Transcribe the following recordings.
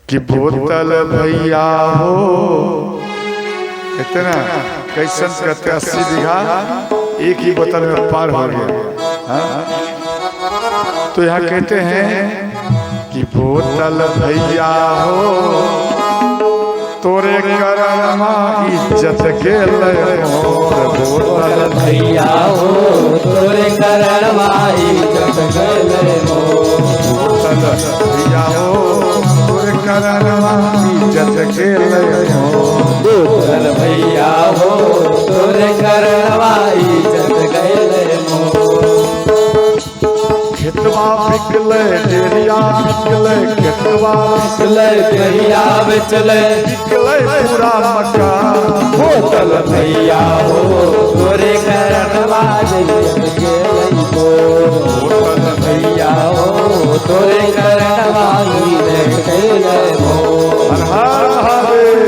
कि बोतल भैया हो इतना कैसन कहते 80 बीघा एक ही बोतल में पार हो गया। तो यहाँ कहते हैं कि बोतल भैया हो तोरे करमा इज्जत के मोर। बोतल भैया हो तोरे करमा इज्जत के मोर। बोतल भैया हो तोरे करमा इज्जत के मोर। बोतल भैया हो तोरे करमा इज्जत के मोर। खेतवा बिकले डेरिया बिकले खेतवा बिकले डेरिया बिकले बिकले पूरा मकान। बोतल भैया हो तोरे करमा इज्जत के मोर। बोतल भैया हो तोरे करमा इज्जत के मोर। हर हर महादेव।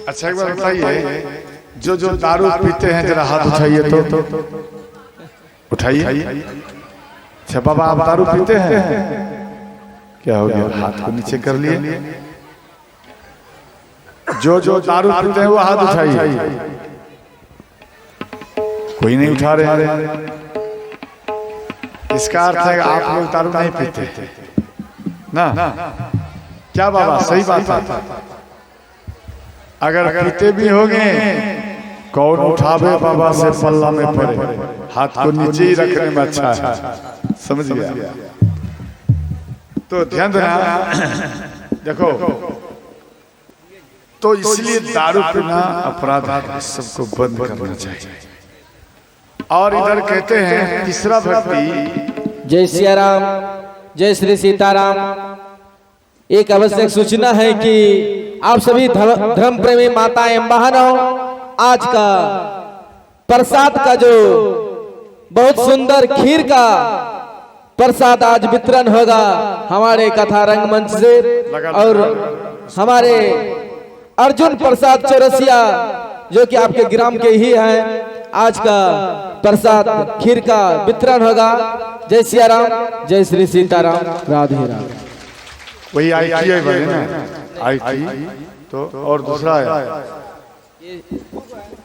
अच्छा एक बार बताइए, जो जो दारू पीते हैं जरा हाथ उठाइए तो उठाइए। अच्छा बाबा आप दारू पीते हैं? क्या हो गया? हाथ को नीचे कर लिए। जो जो दारू पीते हैं वो हाथ उठाइए। कोई नहीं उठा रहे। इसका अर्थ है आप लोग दारू नहीं पीते ना? क्या बाबा सही बात है? अगर पीते भी होंगे कौन उठावे बाबा से पल्ला में पड़े। हाथ को नीचे ही रखने में अच्छा है। समझ गया? तो ध्यान देना। देखो तो इसलिए दारू पीना अपराध है, सबको बंद करना चाहिए। और इधर कहते हैं तीसरा भक्ति जय सिया राम जय श्री सीताराम। एक आवश्यक सूचना है कि आप सभी धर्म प्रेमी माता एवं बहनों, आज का प्रसाद का जो बहुत सुंदर खीर का प्रसाद आज वितरण होगा हमारे कथा रंगमंच से। और हमारे अर्जुन प्रसाद चौरसिया जो कि आपके ग्राम के ही हैं, आज का प्रसाद खीर का वितरण होगा। जय सिया राम जय श्री सीताराम राधे राधे। वही ITI बने ना IT तो और दूसरा है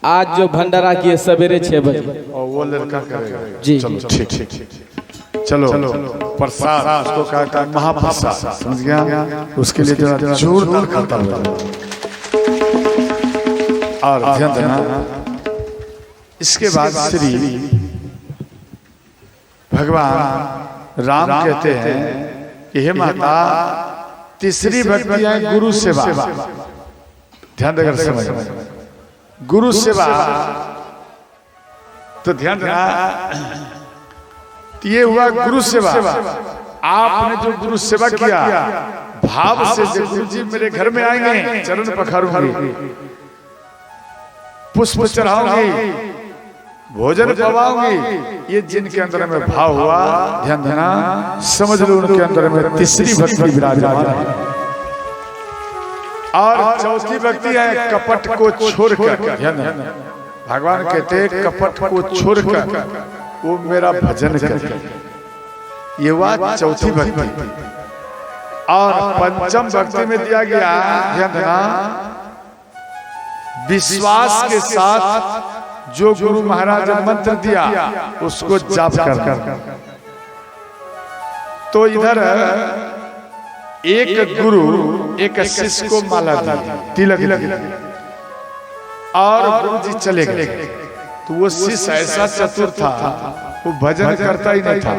आज जो भंडारा की है सवेरे 6 बजे और वो लड़का करेगा जी। चलो ठीक चलो प्रसाद उसको कहा महाप्रसाद समझ गया। उसके लिए जरा जोरदार खाता है। और ध्यान देना इसके बाद श्री भगवान राम कहते हैं कि हे माता तीसरी भक्ति है गुरु सेवा। ध्यान देकर समझ गुरु सेवा। तो ध्यान देना ये हुआ गुरु सेवा। आपने जो गुरु सेवा किया भाव से, गुरु जी मेरे घर में आएंगे चरण पखारूंगी, पुष्प चढ़ाऊंगी, भोजन पवाऊंगी, ये जिनके अंदर में भाव हुआ ध्यान देना समझ लो उनके अंदर में तीसरी भक्ति विराजमान है। और चौथी भक्ति है कपट को छोड़कर। ध्यान देना भगवान कहते हैं कपट को छोड़कर वो मेरा भजन कर। ये हुआ चौथी भक्ति। और पंचम भक्ति में दिया गया ध्यान देना विश्वास के साथ जो गुरु महाराज ने मंत्र दिया उसको जाप कर। तो इधर एक गुरु एक शिष्य को माला दी, तिलक और गुरु जी चले गए। तो वो शिष्य ऐसा चतुर था वो भजन करता ही नहीं था,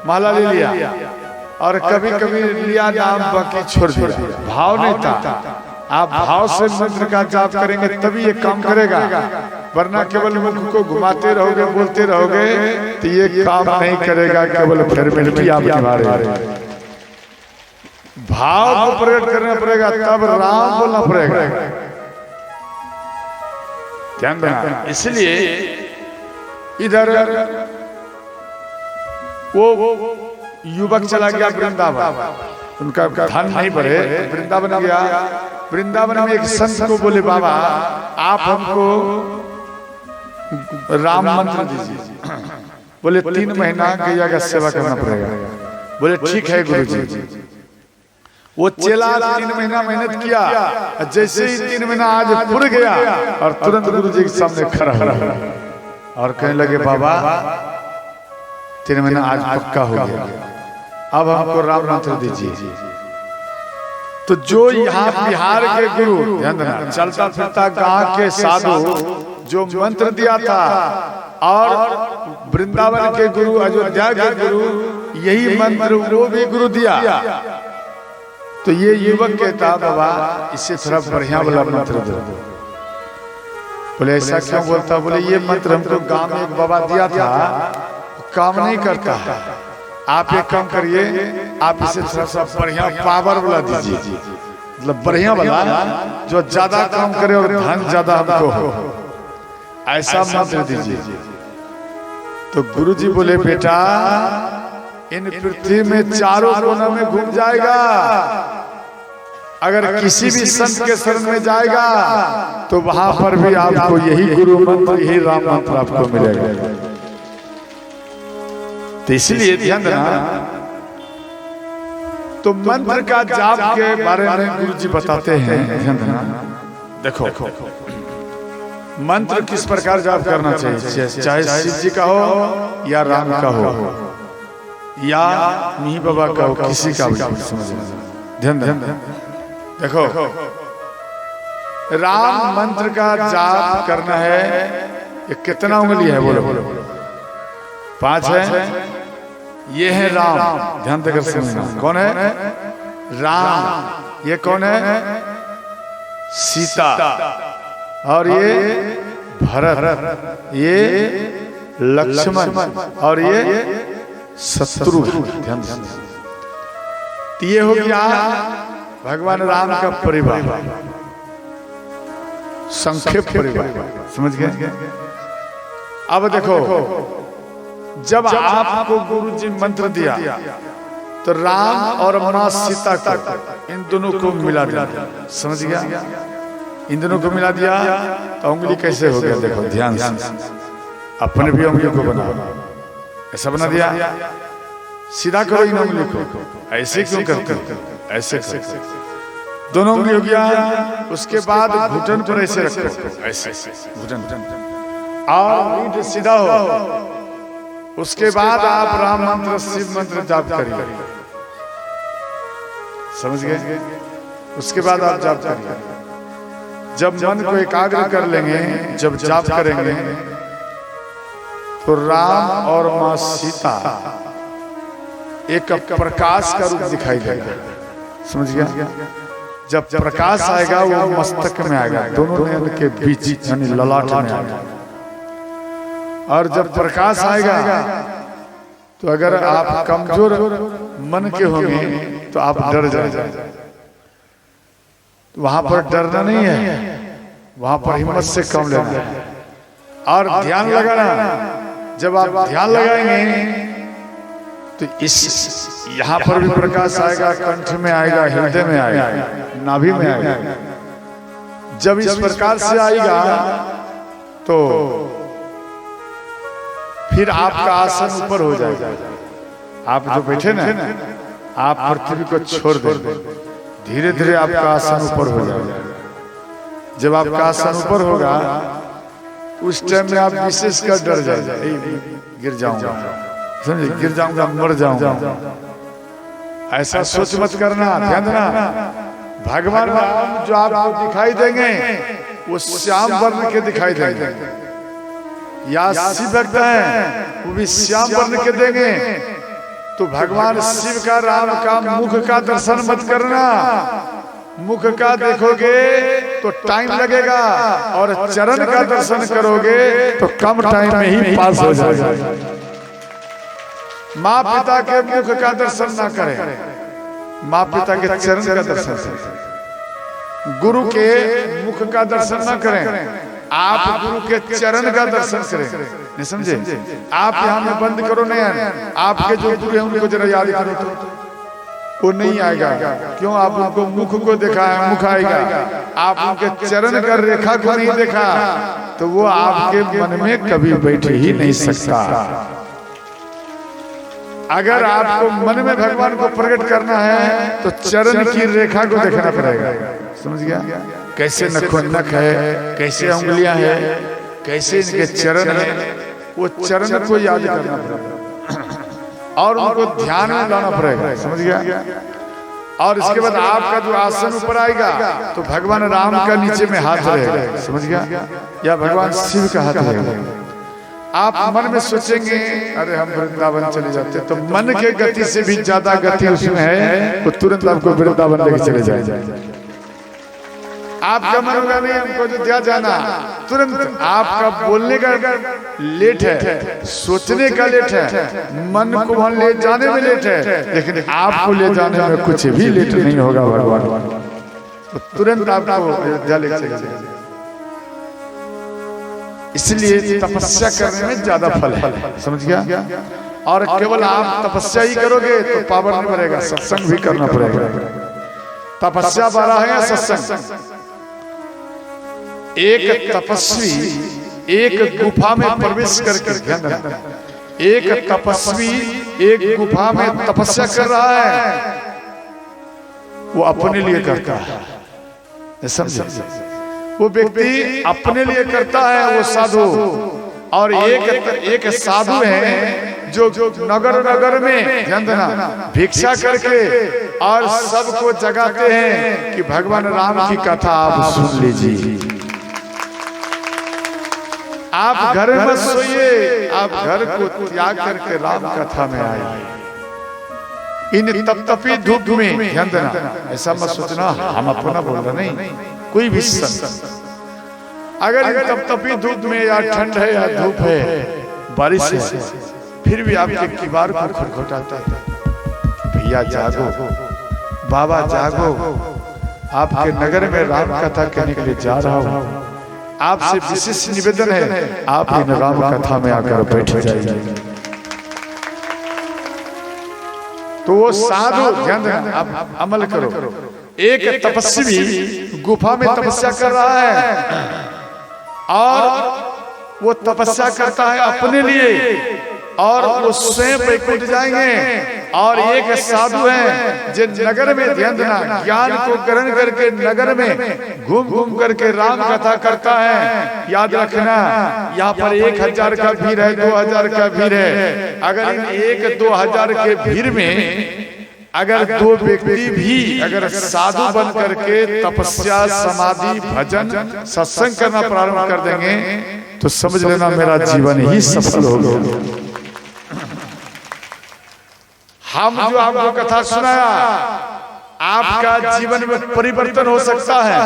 माला ले लिया और कभी कभी लिया नाम बाकी छोड़ दिया। भाव नहीं था। आप भाव से मंत्र का जाप करेंगे तभी ये काम करेगा, वरना केवल मुख को घुमाते रहोगे बोलते रहोगे तो ये काम नहीं करेगा। केवल फॉर्मेलिटी आप निभा रहे हैं। भाव को प्रकट करना पड़ेगा तब राम बोलना पड़ेगा। ध्यान देना। इसलिए इधर वो युवक चला गया वृंदावन, उनका धन नहीं बढ़े, वृंदावन गया। वृंदावन में एक संत को बोले, बाबा आप हमको राम मंत्र दीजिए। बोले 3 महीना गैया का सेवा करना पड़ेगा। बोले ठीक है गुरुजी। वो चेला 3 महीना मेहनत किया, जैसे ही 3 महीना आज पूरा गया और तुरंत गुरुजी के सामने खड़ा हुआ और कहने लगे, बाबा 3 महीना आज पक्का हो गया, अब हमको राम मंत्र दीजिए। तो जो यहाँ बिहार के गुरु, ध्यान देना, चलता फिरता गांव के साधु जो मंत्र दिया था, और वृंदावन के गुरु, अयोध्या के गुरु यही मंत्र वो भी गुरु दिया। तो ये युवक कहता, बाबा इससे थोड़ा बढ़िया वाला मंत्र दो। बोले ऐसा क्यों बोलता? बोले ये मंत्र हमको गांव में एक बाबा दिया था, काम नहीं करता, आप एक काम करिए, आप इसे थोड़ा सा बढ़िया पावर वाला दीजिए, मतलब बढ़िया वाला जो ज्यादा काम करे और धन ज्यादा हमको हो, ऐसा मंत्र दीजिए। तो गुरुजी बोले, बेटा इन पृथ्वी में चारों कोनों में घूम जाएगा, अगर किसी भी संत के शरण में जाएगा तो वहां पर भी आपको यही गुरु मंत्र, यही राम मंत्र आपको मिलेगा। तो इसलिए ध्यान देना। तो मंत्र का जाप के बारे में गुरुजी बताते हैं, ध्यान देना। देखो मंत्र किस प्रकार जाप करना चाहिए, चाहे शिव जी का हो या राम का हो या मिही बाबा का हो, किसी का भी समझना। ध्यान देना। देखो राम मंत्र का जाप करना है, ये कितना उंगली है? बोलो 5 है। ये है राम, ध्यान देकर सुनना। कौन है? राम। ये कौन है? सीता। और ये भरत, ये लक्ष्मण, और ये शत्रुघ्न। ध्यान देना। ये हो गया भगवान राम का परिवार, संक्षेप परिवार, समझ गए? अब देखो, जब आपको गुरुजी मंत्र दिया तो राम और मां सीता को, इन दोनों को मिला दिया, समझ गया? इन दोनों को मिला दिया तो उंगली कैसे हो गया? देखो ध्यान से, अपने भी उंगली को बनाओ, ऐसा बना दिया। सीधा करो इन उंगली को, ऐसे क्यों करते हो? ऐसे करते, दोनों उंगली हो गया। उसके बाद घुटन पर ऐसे रखो, ऐसे घुटन, और सीधा हो। उसके बाद आप राम मंत्र, शिव मंत्र जाप करिए, समझ गए? उसके बाद आप जाप करिए। जब मन को एकाग्र कर लेंगे, जब जाप करेंगे, तो राम और मां सीता एक प्रकाश का रूप दिखाई देगा, समझ गया? जब प्रकाश आएगा वो मस्तक में आएगा, दोनों नयन के बीच, यानी ललाट में आएगा। और जब प्रकाश आएगा तो अगर आप कमजोर मन के होंगे तो आप डर जाएंगे। वहां पर डरना नहीं है, वहां पर हिम्मत से काम लेना है और ध्यान लगाना। जब आप ध्यान लगाएंगे तो इस यहाँ पर भी प्रकाश आएगा, कंठ में आएगा, हृदय में आएगा, नाभि में आएगा। जब इस प्रकार से आएगा तो फिर आपका आसन ऊपर हो जाएगा। आप जो बैठे ना, आप पृथ्वी को छोड़ देंगे, धीरे धीरे आपका आसन ऊपर हो जाएगा। जब आपका आसन ऊपर होगा उस टाइम में आप विशेष कर डर जाएंगे, गिर जाऊंगा, समझे? गिर जाऊंगा, मर जाऊंगा, ऐसा सोच मत करना। ध्यान देना, भगवान राम जो आपको दिखाई देंगे वो श्याम वर्ण के दिखाई देंगे, या शिव भक्त हैं वो भी श्याम वर्ण के देंगे। तो भगवान शिव का, राम का मुख का दर्शन मत करना। मुख का देखोगे तो टाइम लगेगा, और चरण का दर्शन करोगे तो कम टाइम में ही पास हो जाएगा। माँ पिता के मुख का दर्शन ना करें, माँ पिता के चरण का दर्शन करें। गुरु के मुख का दर्शन ना करें। आप गुरु के चरण का दर्शन करें, नहीं समझे? आप यहाँ में बंद करो नहीं, आपके जो गुरु हैं उनको जरा याद करो तो वो नहीं आएगा। क्यों? आप उनको मुख को देखा है, मुख आएगा। आप उनके चरण का रेखा को नहीं देखा तो वो आपके मन में कभी बैठ ही नहीं सकता। अगर आपको मन में भगवान को प्रकट करना है तो चरण की रेखा को देखना पड़ेगा। समझ गया? कैसे नख है, कैसे उंगलियां है, कैसे इनके चरण है, वो चरण को याद करना पड़ेगा और उनको ध्यान में लाना पड़ेगा। समझ गया? और इसके बाद आपका जो आसन ऊपर आएगा तो भगवान राम का नीचे में हाथ रहेगा। समझ गया? या भगवान शिव का हाथ रहेगा। आप मन में सोचेंगे अरे हम वृंदावन चले जाते, तो मन के गति से भी ज्यादा गति उसमें है, वो तुरंत आपको वृंदावन लेके चले जाएगा। आपका मन होगा नहीं हमको अयोध्या जाना, तुरंत आपका बोलने का लेट है, सोचने का लेट है, मन को वहां ले जाने में लेट है, लेकिन आपको ले जाने में कुछ भी लेट नहीं होगा। भगवान तो तुरंत आपको अयोध्या ले चले जाएगा। इसलिए तपस्या करने में ज्यादा फल है। समझ गया? और केवल आप तपस्या ही करोगे तो पावर नहीं बढ़ेगा, सत्संग भी करना पड़ेगा। तपस्या बड़ा है या सत्संग? एक तपस्वी एक गुफा में प्रवेश करके, ध्यान रखना, एक तपस्वी एक गुफा में तपस्या कर रहा है, वो अपने लिए करता है। समझे? वो व्यक्ति अपने लिए करता है, वो साधु। और एक साधु है जो नगर नगर में, ध्यान देना, भिक्षा करके और सबको जगाते हैं कि भगवान राम की कथा आप सुन लीजिए। आप घर में मत सोइए, आप घर को त्याग करके राम कथा में आए। इन तपतपी धूप में, ध्यान देना, ऐसा मत सोचना हम अपना बोल रहे, नहीं, कोई भी संत अगर इन तपतपी धूप में या ठंड है या धूप है, बारिश है, फिर भी आपके किवाड़ को खटखटाता है, भैया जागो, बाबा जागो, आपके नगर में राम कथा कहने के लिए जा रहा हूँ, आपसे विशेष निवेदन है आप इन राम कथा में आकर बैठ जाइए। तो वो साधु, ध्यान देना, आप अमल करो। एक तपस्वी गुफा में तपस्या कर रहा है और वो तपस्या करता है अपने लिए, और वो स्वयं वैकुंठ जाएंगे। और एक साधु है जो नगर में, ध्यान देना, ज्ञान को ग्रहण करके नगर में घूम घूम करके राम कथा करता है। याद रखना, यहाँ पर 1000 का भीड़ है, 2000 का भीड़ है। अगर 1-2000 के भीड़ में अगर 2 व्यक्ति भी अगर साधु बन करके तपस्या, समाधि, भजन, सत्संग करना प्रारंभ कर देंगे तो समझ लेना मेरा जीवन ही सफल हो गया। हम जो आपको कथा सुनाया, आपका जीवन में परिवर्तन हो सकता है।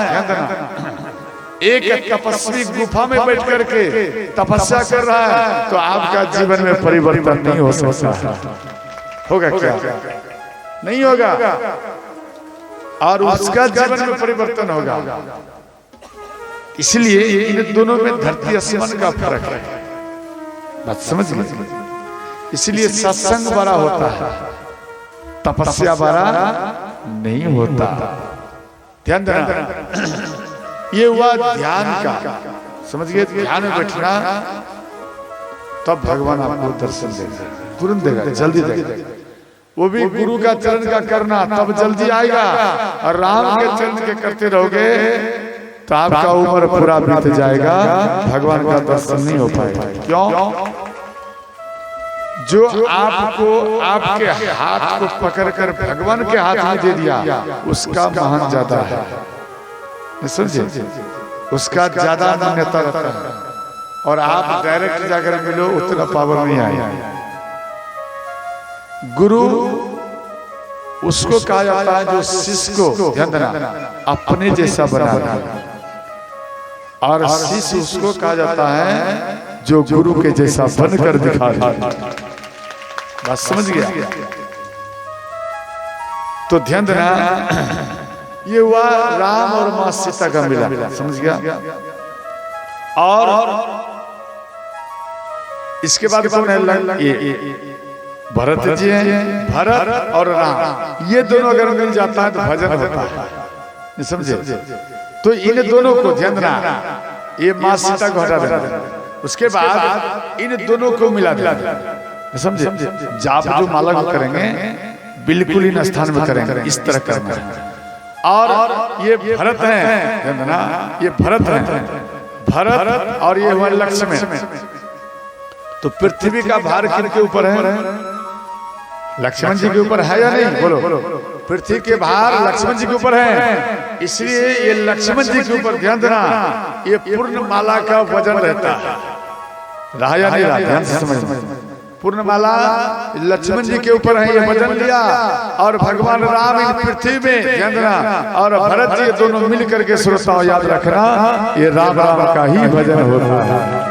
एक तपस्वी गुफा में बैठ करके तपस्या कर रहा है तो आपका जीवन में परिवर्तन नहीं हो सकता। होगा क्या? नहीं होगा। और उसका जीवन में परिवर्तन होगा। इसलिए इन दोनों में धरती आसमान का फर्क है, बात समझ लीजिए। इसलिए सत्संग बड़ा होता है, तपस्या बड़ा नहीं होता। ध्यान देना, ये हुआ ध्यान का। समझ गए? ध्यान में बैठना तब भगवान आपको दर्शन देगा, तुरंत देगा, जल्दी देगा। वो भी गुरु का चरण का करना तब जल्दी आएगा। और राम के चरण के करते रहोगे तो आपका उम्र पूरा बीत जाएगा, भगवान का दर्शन नहीं हो पाएगा। क्यों? जो आपको आपके हाथ को पकड़कर भगवान के हाथ में दे दिया, उसका महान ज्यादा है। समझे? उसका ज्यादा मान्यता रहता है। और आप डायरेक्ट जाकर मिलो, उतना पावर नहीं आएगा। गुरु उसको कहा जाता है जो शिष्य को, ध्यान देना, अपने जैसा बना दे। और शिष्य उसको कहा जाता है जो गुरु के जैसा बनकर दिखा दे। बात समझ गया? तो ध्यान देना, ये हुआ राम और मां सीता का मिलन। समझ गया? और इसके बाद कौन है? ये भरत जी हैं। भरत और राम, ये दोनों अगर मिल जाता है तो भजन होता है, समझे? तो इन दोनों को ध्यान देना, ये माँ सीता को हटा देना, उसके बाद इन दोनों को मिला देना, समझे? जाप जो माला को करेंगे बिल्कुल इन स्थान में करेंगे, इस तरह करना है। और ये भरत हैं, ध्यान देना, ये भरत हैं, भरत और ये हुआ लक्ष्मण। तो पृथ्वी का भार किनके ऊपर है? लक्ष्मण जी के ऊपर है या नहीं? बोलो। पृथ्वी के भार लक्ष्मण जी के ऊपर है, इसलिए ये लक्ष्मण जी के ऊपर ध्यान देना, ये पूर्ण माला का वजन रहता है। रहा या नहीं रहा? ध्यान से समझ। पूर्ण माला लक्ष्मण जी के ऊपर है, ये वजन लिया, और भगवान राम इन पृथ्वी में, ध्यान देना, और भरत जी दोनों मिल करके श्रोताओं याद रखना, ये राम राम का ही भजन होता है।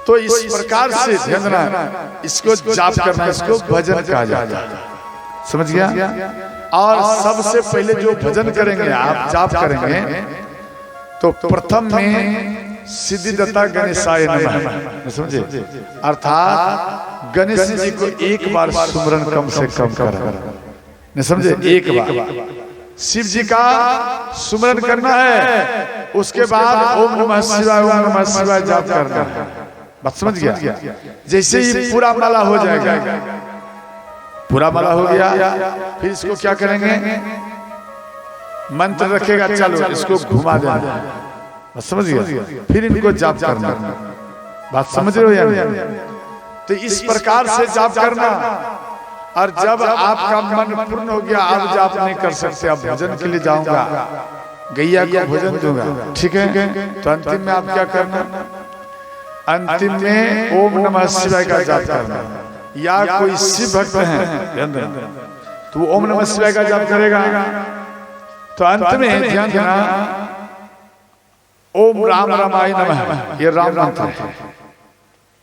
तो इस प्रकार से ध्यान देना, इसको जाप करना, इसको भजन कहा जाता है, समझ गया? और सबसे पहले जो भजन करेंगे आप, जाप करेंगे, तो प्रथम में सिद्धिदाता गणेशाय नमः, समझे? अर्थात गणेश जी को एक बार सुमरन कम से कम करना, समझे? एक बार शिव जी का सुमरन करना है, उसके बाद ओम नमः शिवाय, ओम नमः शिवाय जाप करना है। बात समझ गया? जैसे ही पूरा माला हो जाएगा, पूरा माला हो गया, फिर इसको क्या करेंगे? मंत्र रखेगा, चलो इसको घुमा देना, बात समझ गया? फिर इनको जाप करना, बात समझ रहे हो या नहीं? तो इस प्रकार से जाप करना, और जब आपका मन पूर्ण हो गया, आप जाप नहीं कर सकते, आप भजन के लिए जाऊंगा, गैया को भोजन दूंगा, ठीक है? तो अंतिम में आप क्या करना? अंतिम में ओम नमः शिवाय का जाप करना। या कोई शिव भक्त है तो ओम नमः शिवाय का जाप करेगा, तो अंत में ध्यान देना, ओम राम रामाय नमः, ये राम मंत्र है,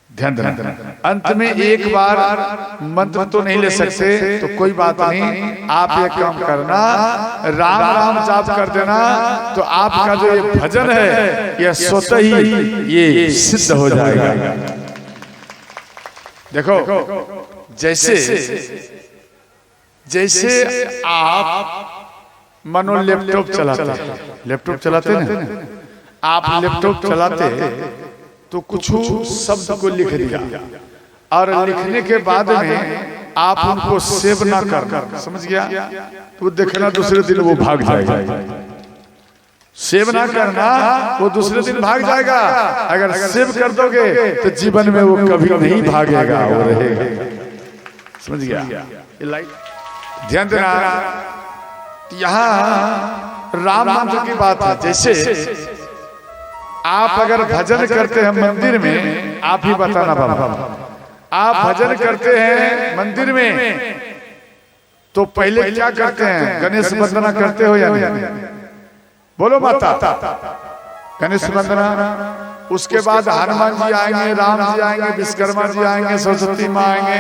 ध्यान देना। अंत में एक बार मंत्र तो नहीं ले सकते, तो कोई बात नहीं, आप एक काम करना, राम राम जाप कर देना, तो आपका जो ये भजन है यह स्वतः ही ये सिद्ध हो जाएगा। देखो, जैसे आप मानो लैपटॉप चलाते ना, आप लैपटॉप चलाते तो कुछ शब्द को लिख दिया, और लिखने के बाद में आप उनको सेव ना करना, समझ गया? तो देखना दूसरे दिन वो भाग जाएगा। सेव ना करना, वो दूसरे दिन भाग जाएगा। अगर सेव कर दोगे तो जीवन में वो कभी नहीं भागेगा, वो रहेगा, समझ गया? ध्यान देना, यहाँ राम मंत्र की बात है। जैसे आप अगर भजन करते हैं मंदिर में, आप ही बताना बाबा, आप भजन करते हैं मंदिर में, तो पहले क्या करते हैं? गणेश वंदना करते हो या नहीं? बोलो माता, गणेश वंदना। उसके बाद हनुमान जी आएंगे, राम जी आएंगे, विश्वकर्मा जी आएंगे, सरस्वती माँ आएंगे,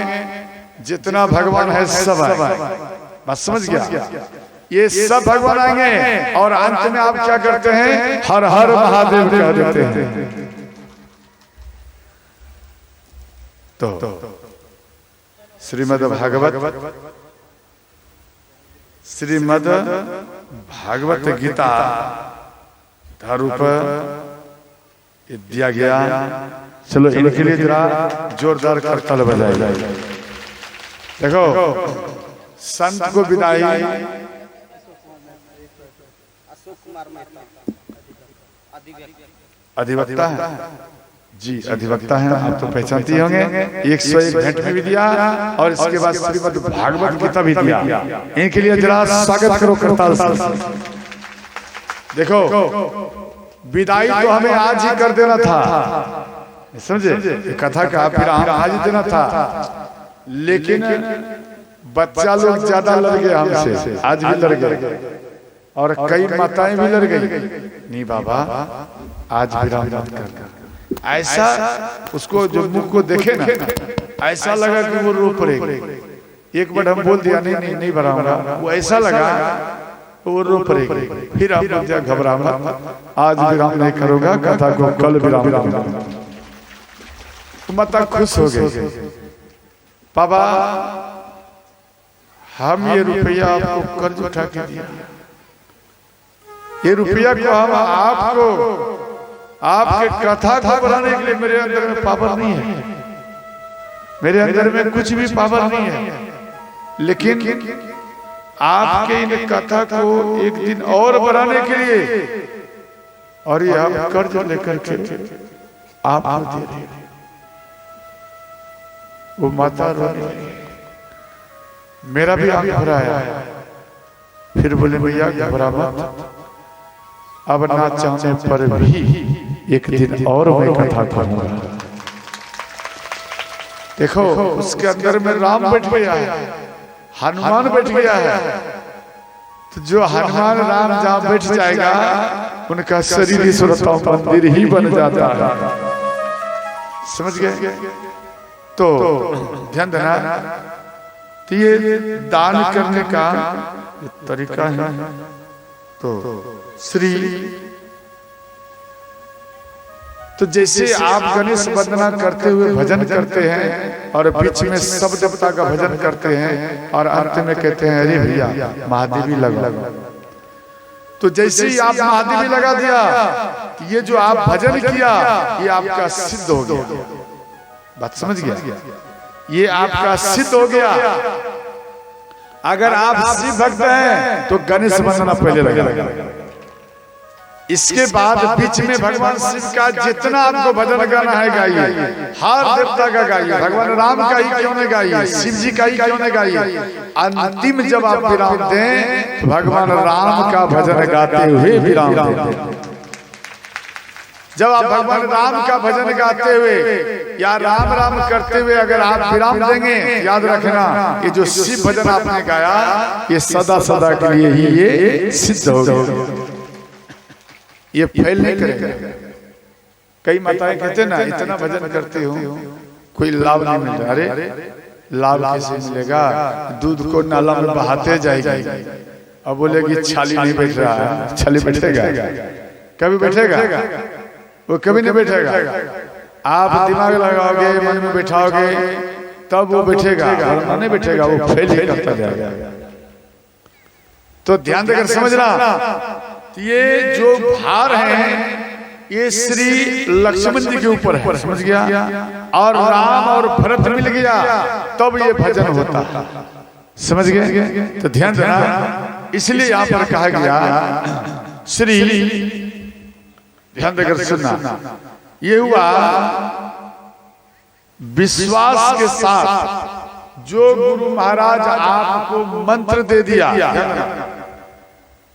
जितना भगवान है सब आएंगे, बस समझ गया? ये सब भगवान आएंगे, और अंत में आप क्या करते हैं? हर हर महादेव कह देते हैं। तो श्रीमद् भागवत गीता धारू पर दिया गया। चलो इनके लिए जरा जोरदार करताल बजाए। देखो, संत को विदाई अधिवक्ता है जी, अधिवक्ता है, आप तो पहचानती होंगे। 101 भेंट में भी दिया, और इसके बाद श्रीमद् भागवत गीता भी दिया। इनके लिए जरा स्वागत करो करताल से। देखो, विदाई तो हमें आज ही कर देना था, समझे? कथा का फिर हम आज ही देना था, लेकिन बच्चा लोग ज्यादा लड़ गए हमसे, आज भी लड़ गए, और कई माताएं भी लड़ गई। नहीं बाबा, आज विराम मत कर। ऐसा उसको जो मुख को देखे ना, ऐसा लगा कि वो रो पड़ेगी। एक बार हम बोल दिया नहीं भराऊंगा, वो ऐसा लगा वो रो पड़ेगी। फिर आप बोलते हैं घबरा मत, आज विराम नहीं करूंगा, कथा को कल विराम करूंगा। माता खुश हो गई, बाबा हम ये रुपया आपको कर्ज उठा के दिया, ये रुपया को हम आपको आपके कथा को बनाने के लिए, मेरे अंदर में पावर नहीं है, मेरे अंदर में कुछ भी पावर नहीं है, लेकिन आपके इन कथा को एक दिन और बढ़ाने के लिए, और ये आप कर्ज लेकर के आप दे रहे। वो माता रो रही, मेरा भी आंख भरा है। फिर बोले भैया घबरा मत, अब ना चाहने पर भी एक दिन और मैं कथा करूंगा। देखो उसके अंदर में राम बैठ गया है, हनुमान बैठ गया है, तो जो हनुमान राम जहां बैठ जाएगा उनका शरीर ईश्वरता मंदिर ही बन जाता है। समझ गए? तो ध्यान देना, तो ये दान करने का तरीका है। तो श्री, तो जैसे आप गणेश वंदना करते हुए भजन करते हैं और बीच में सब देवता का भजन करते हैं और अंत में कहते हैं अरे भैया महादेवी लगा, तो जैसे ही आप महादेवी लगा दिया, ये जो आप भजन किया ये आपका सिद्ध हो गया। बात समझ गया? ये आपका सिद्ध हो गया। अगर आप शिव भक्त हैं तो गणेश वंदना पहले लगा, इसके बाद बीच में भगवान शिव का जितना आपको भजन गाना है गाइए, हर देवता का गाइए, भगवान राम का ही क्यों नहीं गाइए, शिव जी का ही क्यों नहीं गाइए। अंतिम जब आप विराम दें तो भगवान राम का भजन गाते हुए विराम दें। जब आप भगवान राम का भजन गाते हुए या राम राम करते हुए अगर आप विराम देंगे, याद रखना ये जो शिव भजन आपने गाया ये सदा सदा के लिए ही ये सिद्ध होगा, ये फैल नहीं करेगा। कई माताएं कहते ना इतना भजन करते हो कोई लाभ नहीं मिल रहा। अरे लाभ कैसे मिलेगा? दूध को नाला में बहाते जाएगी, अब बोलेगी छाली नहीं बैठ रहा है। छाली बैठेगा? कभी बैठेगा? वो कभी नहीं बैठेगा। आप दिमाग लगाओगे, मन में बैठाओगे तब वो बैठेगा, वरना नहीं बैठेगा, वो फेल ही करता जाएगा। तो ध्यान देकर समझना, ये जो भार है ये श्री लक्ष्मण जी के ऊपर है, समझ गया? और राम और भरत मिल गया तब ये भजन होता है, समझ गए? तो ध्यान देना, इसलिए यहाँ पर कहा गया श्री, ध्यान देकर सुनना, ये हुआ विश्वास के साथ जो गुरु महाराज आपको मंत्र दे दिया,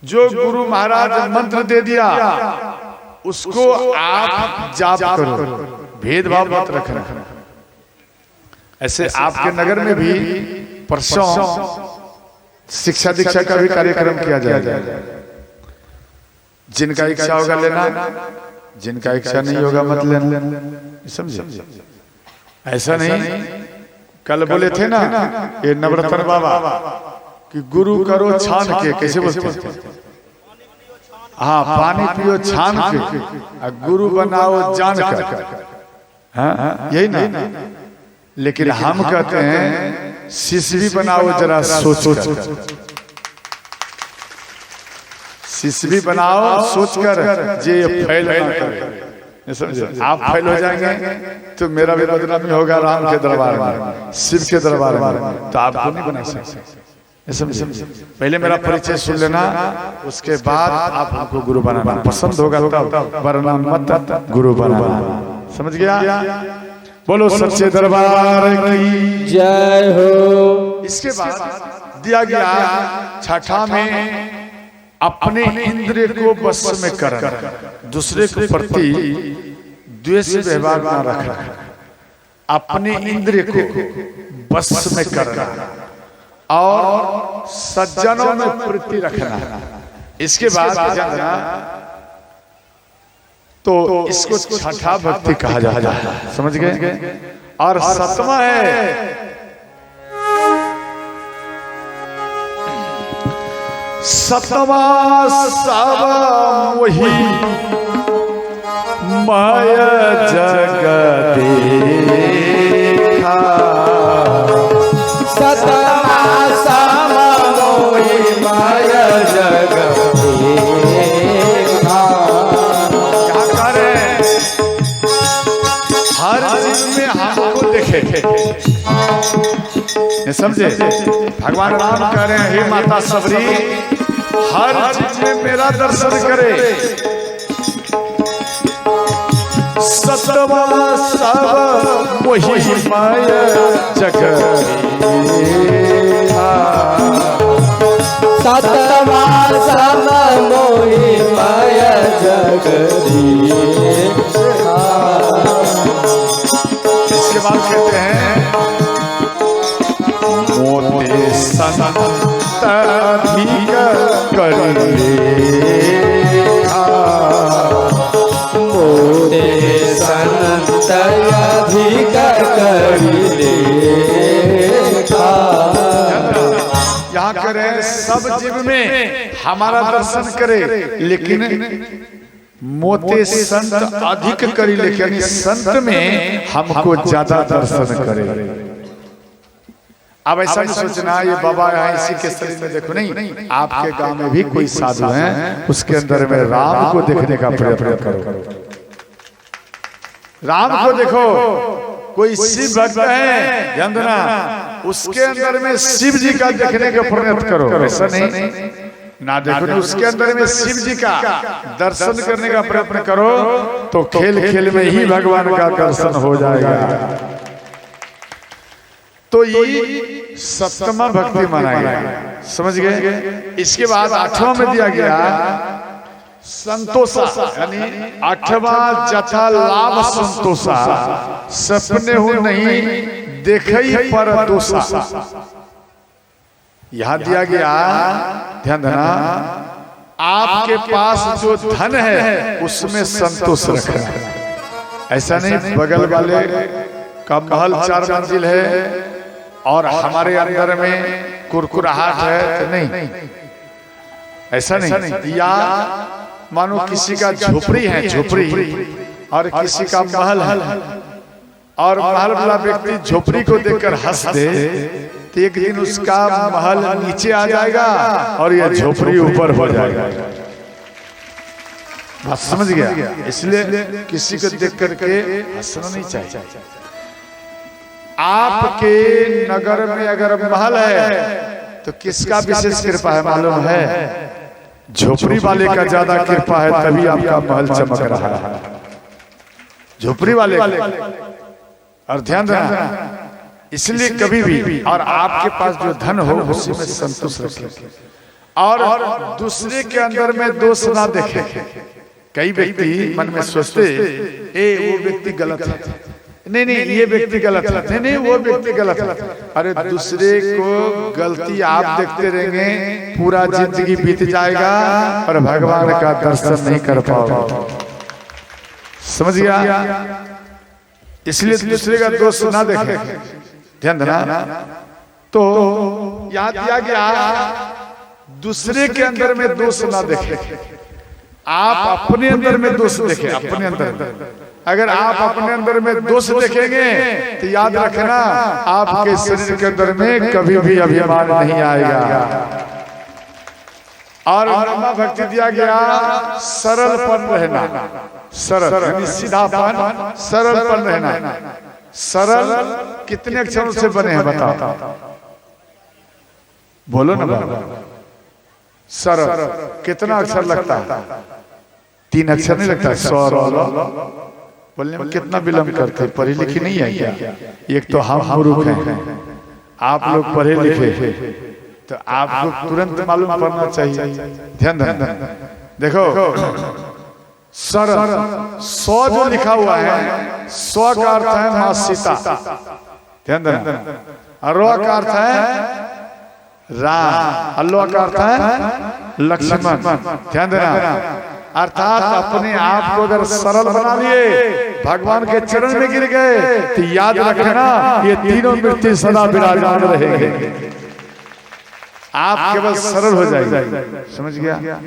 जो गुरु महाराज मंत्र दे दिया उसको आप जाप करो, भेदभाव मत रखना। ऐसे आपके नगर में भी परसों शिक्षा दीक्षा का भी कार्यक्रम किया जाएगा। जिनका इच्छा होगा लेना, जिनका इच्छा नहीं होगा मत लेना, समझे? ऐसा नहीं, कल बोले थे ना ये नवरत्न बाबा कि गुरु करो छान के, कैसे बोलते हैं? हाँ, पानी पियो छान के, गुरु बनाओ जान कर, हाँ यही ना। लेकिन हम कहते हैं शिष्य भी बनाओ जरा सोच कर, शिष्य भी बनाओ सोच कर, जे फैल ना करे। समझे? आप फैल हो जाएंगे तो मेरा भी बदनामी होगा राम के दरबार में, शिव के दरबार में, तो आपको नहीं बना सकते। पहले मेरा परिचय सुन लेना, उसके बाद आप हमको गुरु बनाना, पसंद होगा तब, वरना मत गुरु बनाना। समझ गया? बोलो सच्चे दरबार की जय हो। इसके बाद दिया गया छठा में अपने इंद्रिय को बस में करना, दूसरे के प्रति द्वेष व्यवहार न रखना, अपने इंद्रिय को बस में करना और सज्जनों में प्रीति रखना। इसके बाद जानना, तो इसको छठा भक्ति कहा जाता है, समझ गए? और सातवां है सतवा सब वही माया जग देखा, सतवा सब वही माया जग देखा। क्या करें, हर चीज में हमको देखे। समझे, भगवान राम कह रहे हैं हे माता सबरी, हर चीज में मेरा दर्शन करे। सतवा सब वही माया जग देखा, सतवा सब वही माया जग देखा। इसके बाद कहते हैं मोते संत अधिक कर लेखा, मोते संत अधिक कर लेखा। यहाँ करे सब जीव में हमारा दर्शन करे, लेकिन मोते संत अधिक करी लेखा, यानी संत में हमको ज्यादा दर्शन करे। अब ऐसा नहीं सोचना ये बाबा यहाँ इसी के शरीर में देखो, नहीं, आपके गांव में भी कोई साधु हैं, उसके अंदर में राम को देखने का प्रयत्न करो। राम को देखो, कोई शिव भक्त है यंदना, उसके अंदर में शिव जी का देखने का प्रयत्न करो। ऐसा नहीं ना देखो, नहीं, उसके अंदर में शिव जी का दर्शन करने का प्रयत्न करो, तो खेल खेल में ही भगवान का दर्शन हो जाएगा। तो ये सप्तमा भक्ति माना गया, समझ गए। इसके बाद आठवां में दिया गया संतोषा, यानी आठवां जथा लाभ संतोषा, सपने हो नहीं देखई पर दोषा। यहां दिया गया, ध्यान देना, आपके पास जो धन है उसमें संतोष रखना। ऐसा नहीं बगल वाले का महल 4 मंजिल है और हमारे अंदर में कुरकुराहट है, तो नहीं, ऐसा नहीं। या मानो किसी का झोपड़ी है, झोपड़ी, और किसी का महल है, और महल वाला व्यक्ति झोपड़ी को देखकर हंस दे, तो एक दिन उसका महल नीचे आ जाएगा और यह झोपड़ी ऊपर हो जाएगा। बात समझ गया? इसलिए किसी को देख करके हंसना नहीं चाहिए। आपके नगर में अगर महल है तो किसका विशेष कृपा है मालूम है? झोपड़ी वाले का ज्यादा कृपा है, तभी आपका महल चमक रहा है, झोपड़ी वाले। और ध्यान रखना, इसलिए कभी भी और आपके पास जो धन हो उसी में संतुष्ट रखें और दूसरे के अंदर में दोष ना देखें। कई व्यक्ति मन में सोचते वो व्यक्ति गलत है, नहीं नहीं ये व्यक्ति गलत है, नहीं नहीं वो व्यक्ति गलत है। अरे दूसरे को गलती आप देखते रहेंगे, पूरा जिंदगी बीत जाएगा और भगवान का दर्शन नहीं कर पाओगे। समझ गया? इसलिए दूसरे का दोष ना देखें, ध्यान देना। तो याद दिया गया दूसरे के अंदर में दोष ना देखें, आप अपने अंदर में दोष देखें। अपने अंदर, अगर आप अपने अंदर में दोष देखेंगे तो याद रखना आपके शरीर के अंदर में कभी भी अभिमान नहीं आएगा। और ब्रह्मा भक्ति दिया गया सरलपन रहना, सरल यानी सीधापन, सरलपन रहना। सरल कितने अक्षरों से बने हैं बताओ? बोलो ना बाबा। सरल कितना अक्षर लगता है? 3 अक्षर नहीं लगता? बोलने में कितना विलंब करते, पढ़ी लिखी नहीं है क्या? एक तो हम मूर्ख हैं, आप लोग पढ़े लिखे, तो आपको तुरंत मालूम पड़ना चाहिए। ध्यान देना, देखो सरल, 100 जो लिखा हुआ है, 100 का अर्थ है माँ सीता, ध्यान देना। रो का अर्थ है राम, अल्लाह का अर्थ है लक्ष्मण, ध्यान देना। अर्थात अपने आप को अगर सरल बना लिए, भगवान के चरण में गिर गए, तो याद रखना ये तीनों मूर्ति सदा विराजमान रहेंगे। आप केवल सरल हो जाएंगे। समझ गया?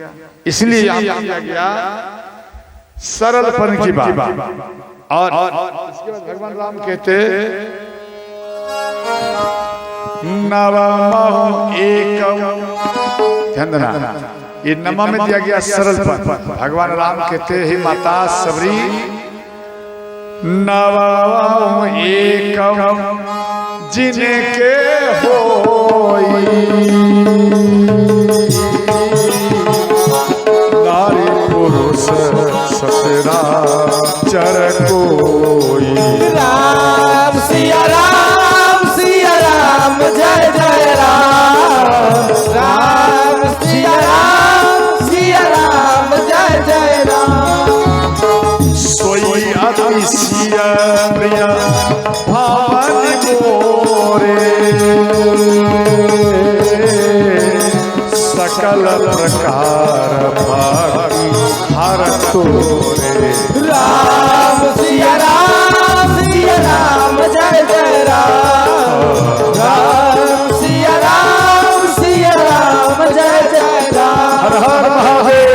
इसलिए यहाँ किया गया सरलपन की बात। और इसके बाद भगवान राम कहते नवम एकम, ध्यान देना, ये नमा में दिया गया सरलपन। भगवान राम कहते हे माता सबरी नवम एकम जिनके होई नारी पुरुष सतरा चर कोई। राम सिया राम जय जय राम। राम सिया राम जय जय राम। सोई अतिशिया प्रिया भावन मोरे सकल प्रकार भागी हर तोरे। राम सिया राम जय जय राम। राम सिया राम जय जय राम। हर हर महादेव।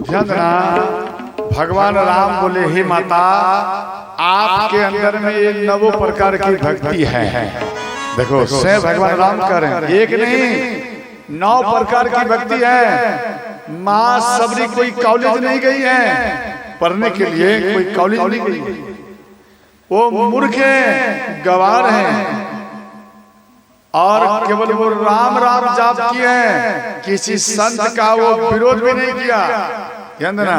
ध्यान देना, भगवान राम बोले हे माता आपके अंदर में ये नवो प्रकार की भक्ति है। देखो से भगवान राम कह रहे हैं, एक नहीं 9 प्रकार की भक्ति है। माँ सबरी कोई कॉलेज नहीं गई है पढ़ने के लिए, कोई कॉलेज नहीं गई, वो मूर्ख है, गवार हैं और केवल वो राम राम जाप किए हैं, किसी संत का वो विरोध भी नहीं किया, ध्यान देना,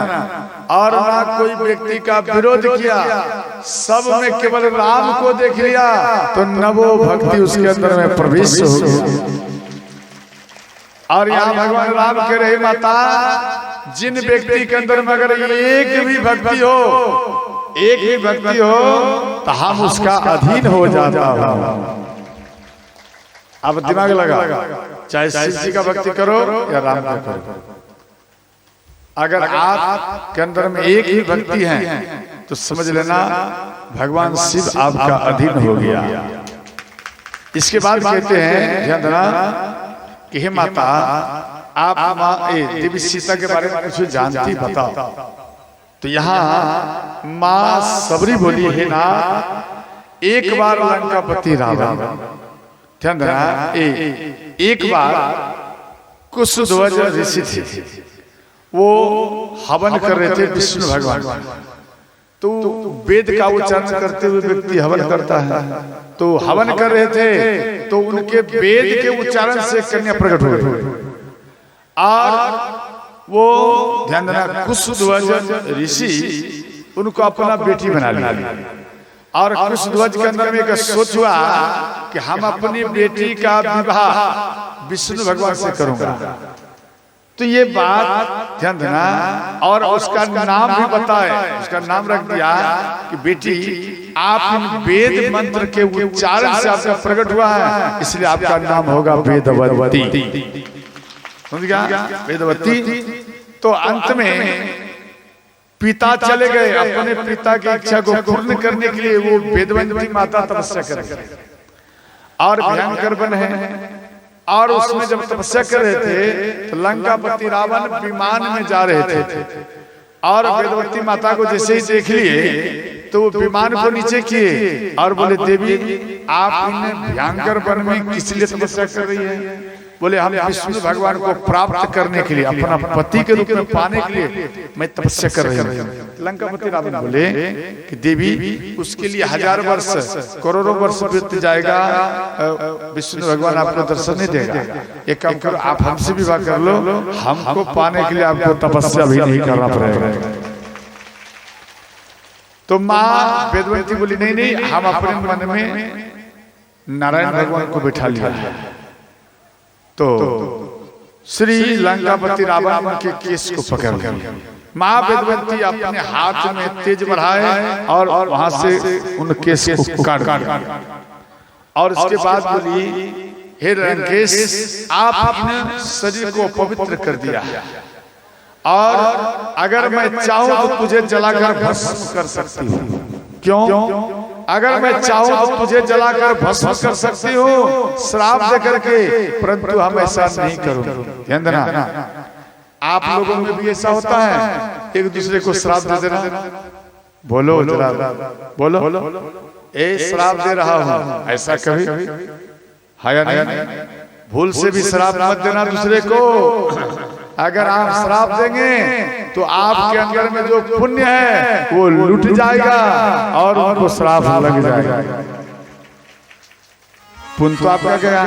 और ना कोई व्यक्ति का विरोध किया, सब में केवल राम को देख लिया तो नवो भक्ति उसके अंदर में प्रवेश हो गई। और यहाँ भगवान राम कह रहे माता जिन व्यक्ति के अंदर में अगर एक भी भक्ति हो, एक भी भक्ति हो तो हम उसका अधीन हो जाता हूँ। अब दिमाग लगा, चाहे शिव जी का भक्ति करो या राम का करो, अगर आप के अंदर में एक ही भक्ति है तो समझ लेना भगवान शिव आपका अधीन हो गया। इसके बाद कहते हैं, ध्यान देना कि हे माता आप देवी सीता के बारे में कुछ जानती बताओ। तो यहाँ माँ सबरी बोली है ना, एक बार लंकापति रावण, ध्यान देना, एक बार कुशध्वज ऋषि थे, वो हवन कर रहे थे विष्णु भगवान। तो वेद का उच्चारण करते हुए व्यक्ति हवन करता है, तो हवन कर रहे थे तो उनके वेद के उच्चारण से कन्या प्रकट हुई और वो ध्यान देना कुशध्वज ऋषि उनको अपना बेटी बना लिया। और कुशध्वज के अंदर में एक सोच हुआ कि हम अपनी बेटी का विवाह विष्णु भगवान से करूंगा। तो ये बात ध्यान देना, और उसका नाम भी बताए, उसका नाम रख दिया कि बेटी आप इन वेद मंत्र के उच्चारण से आपका प्रकट हुआ है, इसलिए आपका नाम होगा वेदवती। समझ गया? वेदवती। तो अंत में पिता चले गए, अपने पिता की इच्छा को पूर्ण करने के लिए वो वेदवती माता तपस्या कर रहे और भयंकर बन है। और उसमें जब तपस्या कर रहे थे तो लंकापति रावण विमान में जा रहे थे, और वेदवती माता को जैसे ही देख लिए तो वो विमान को नीचे किए और बोले देवी आप इन भयंकर वन में किस लिए तपस्या कर रही है? बोले हम विष्णु भगवान को प्राप्त करने के लिए, अपना पति के रूप में पाने के लिए मैं तपस्या कर रही हूँ। लंकापति रावण बोले कि देवी उसके लिए 1000 वर्ष करोड़ों वर्ष बीत जाएगा, विष्णु भगवान आपको दर्शन नहीं देगा। एक काम करो, आप हमसे विवाह कर लो, हमको पाने के लिए आपको तपस्या भी नहीं करना पड़ेगा। तो माँ वेदवती बोली नहीं नहीं, हम अपने मन में नारायण भगवान को बिठा लिया। तो श्री लंकापति रावण के केस को पकड़ लिया। माँ वेदवती अपने हाथ में तेज बढ़ाए और वहां से उन केस को काट और उसके बाद बोली हे लंकेश आपने शरीर को पवित्र कर दिया और अगर मैं चाहूं तो तुझे जलाकर भस्म कर सकती हूँ। क्यों? अगर मैं चाहूं तो तुझे जलाकर भस्म कर सकती हूँ श्राप दे करके, परंतु हम ऐसा नहीं करूंगा। ध्यान देना, आप लोगों में भी ऐसा होता है एक दूसरे को श्राप दे देना। बोलो जरा बोलो, ए श्राप दे रहा हूँ, ऐसा कभी है या नहीं? भूल से भी श्राप मत देना दूसरे को। अगर आप श्राप देंगे तो आपके अंदर में जो पुण्य है वो लुट जाएगा और उनको श्राप लग जाएगा। पुण्य तो आपका गया,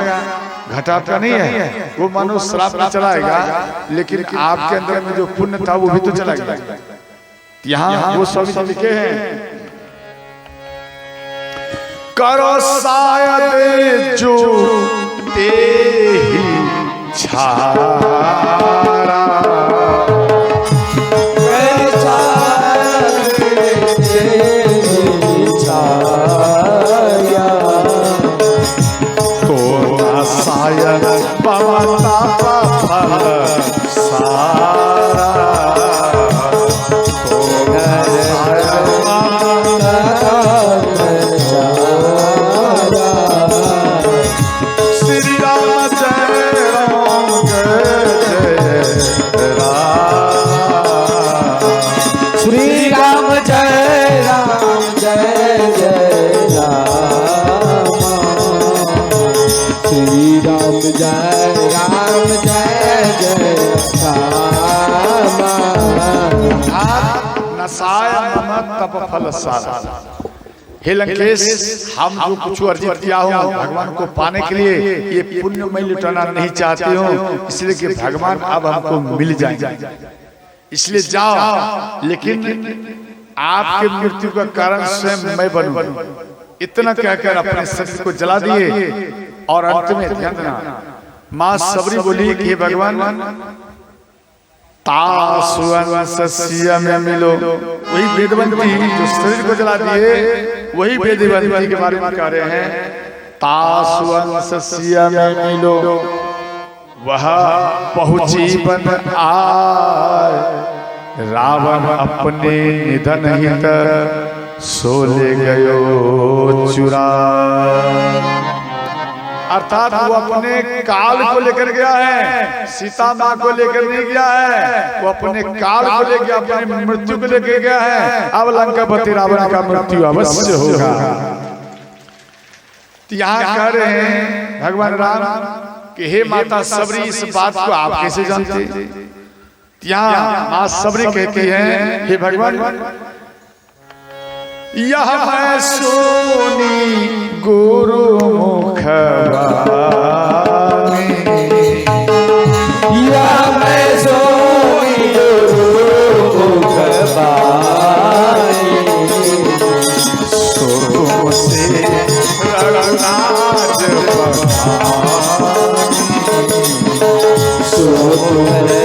घटा आपका नहीं है, वो मानो श्राप में चलाएगा, लेकिन आपके अंदर में जो पुण्य था वो भी तो चला गया। यहाँ वो सब लिखे हैं, करो शायद जो ते ही छारा तो ना शायद पवता फल सारा, तो ना श्री राम जय राम जय राम, श्री राम जय राम जय जय राम, श्री राम जय राम जय जय राम। नसाय मम तप फल सारा। हे लंकेश, हम जो कुछ अर्जित किया हूँ भगवान को पाने के लिए, ये पुण्य मैं लुटाना नहीं चाहती हूँ, इसलिए कि भगवान अब हमको मिल जाएंगे, इसलिए जाओ, लेकिन आपके मृत्यु का कारण स्वयं मैं बनूं। इतना कहकर अपने शरीर को जला दिए और अंत में ध्यान देना, माँ सबरी बोली कि हे भगवान तासुअन सस्य में मिलो। वही वेदवती जो शरीर को जला दिए, वही वेदवती के बारे में कह रहे हैं, तासुअन सस्य में मिलो वह पहुंची बन आए, रावण अपने निधन हित सो ले गयो चुरा। अर्थात वो अपने काल को लेकर गया है, सीता माँ को लेकर नहीं गया है, वो अपने काल को ले गया, अपने मृत्यु को लेकर गया है। अब लंकापति रावण का मृत्यु अवश्य होगा। यहाँ कह रहे हैं भगवान राम कि हे माता सबरी, इस बात को आप कैसे जानते? यहाँ माँ सबरी कहती हैं, हे भगवान यह मैं सुनी गुरु मुख बानी, यह मैं सुनी गुरु मुख बानी, सो तुमसे रघुनाथ बखानी, सो तुम्हारे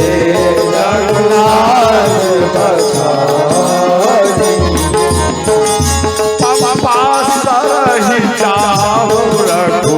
रघुनाथ बखानी, पास रही जाओ रघु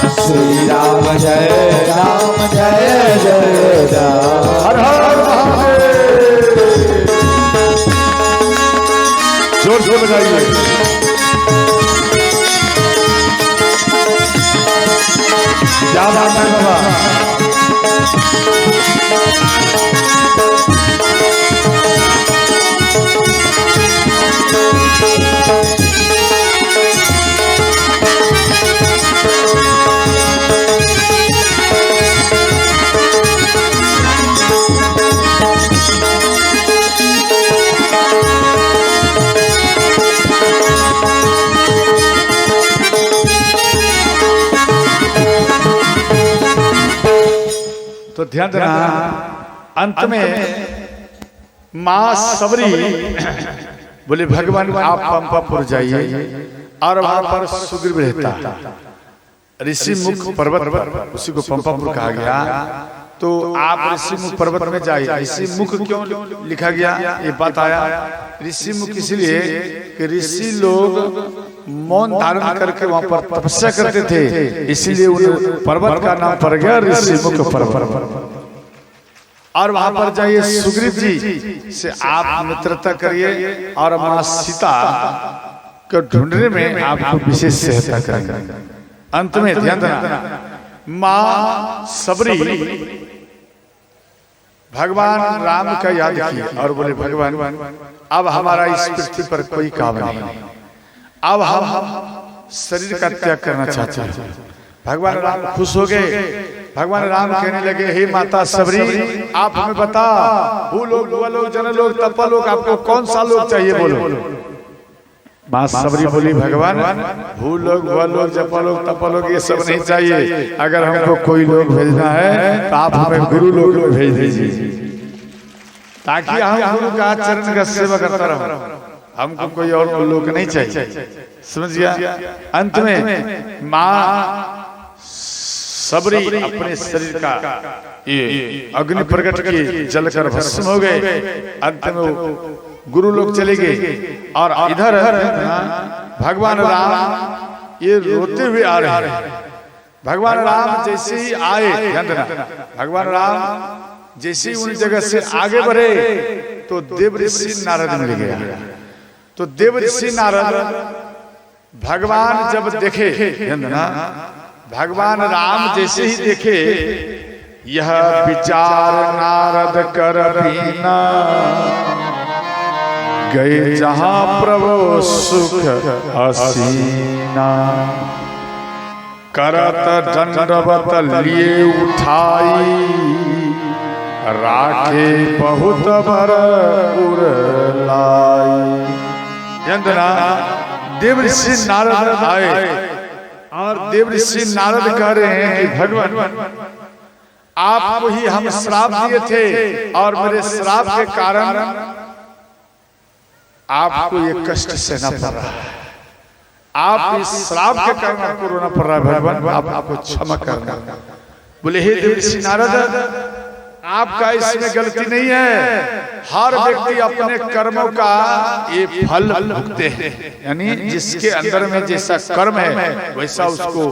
श्री राम जय जय राम। हर हर महादेव। जोर से बजाइए। क्या बात है बाबा। तो ध्यान देना, अंत में माँ सबरी बोले भगवान आप पंपापुर जाइए और वहां पर सुग्रीव रहता, ऋषि मुख पर्वत पर, उसी को पंपापुर कहा गया। तो आप ऋषि मुख पर्वत में जाइए। ऋषि मुख क्यों लिखा गया ये बात आया। ऋषि मुख इसलिए कि ऋषि लोग मौन धारण करके वहां पर तपस्या करते थे, इसीलिए उन पर्वत का नाम पड़ गया ऋषि मुख पर्वत। और वहां पर जाइए, सुग्रीव जी से आप मित्रता करिए और मां सीता को ढूंढने में आपको विशेष सहायता करेंगे। अंत में ध्यान देना, मां सबरी भगवान राम का याद किया और बोले भगवान अब हमारा इस पृथ्वी पर कोई काम नहीं, अब हम शरीर का त्याग करना चाहते हैं। भगवान राम खुश हो गए। भगवान राम कहने लगे, हे माता सबरी आप हमें बता, भूलोक भुवलोक जनलोक तपलोक आपको कौन सा लोक चाहिए बोलो। माँ सबरी बोली भगवान भूलोक भुवलोक जपलोक तपलोक ये सब नहीं चाहिए, अगर हमको कोई लोग भेजना है तो आप हमें गुरु लोक में भेज दीजिए, ताकि हम गुरु का चरण का सेवा करता रहो, हमको कोई और लोक नहीं चाहिए। समझ गया। अंत में माँ सबरी अपने शरीर का ये अग्नि प्रकट की जलकर भस्म हो गए। अंत में वो गुरु लोग चले गए और इधर भगवान राम ये रोते हुए आ रहे हैं। भगवान राम जैसे ही आए, ध्यान देना, भगवान राम जैसे ही उन जगह से आगे बढ़े तो देवऋषि नारद मिल गया। तो देवऋषि नारद भगवान जब देखे, ध्यान देना, भगवान राम जैसे ही देखे, यह विचार नारद कर बीना, गए जहां प्रभु सुख हसीना, करत दंडवत लिए उठाई, राखे बहुत बर उरलाई। देवऋषि नारद आए और देवऋषि नारद कह रहे हैं कि भगवान आपको ही हम श्राप दिए थे और मेरे श्राप के कारण आपको ये कष्ट सहना पड़ रहा है, आप इस श्राप के कारण आपको रोना पड़ रहा है, भगवान आप आपको क्षमा करना। बोले हे देवऋषि नारद आपका इसमें गलती नहीं है, हर व्यक्ति अपने कर्मों का ये फल भुगते हैं, यानी जिसके अंदर में जैसा कर्म है वैसा उसको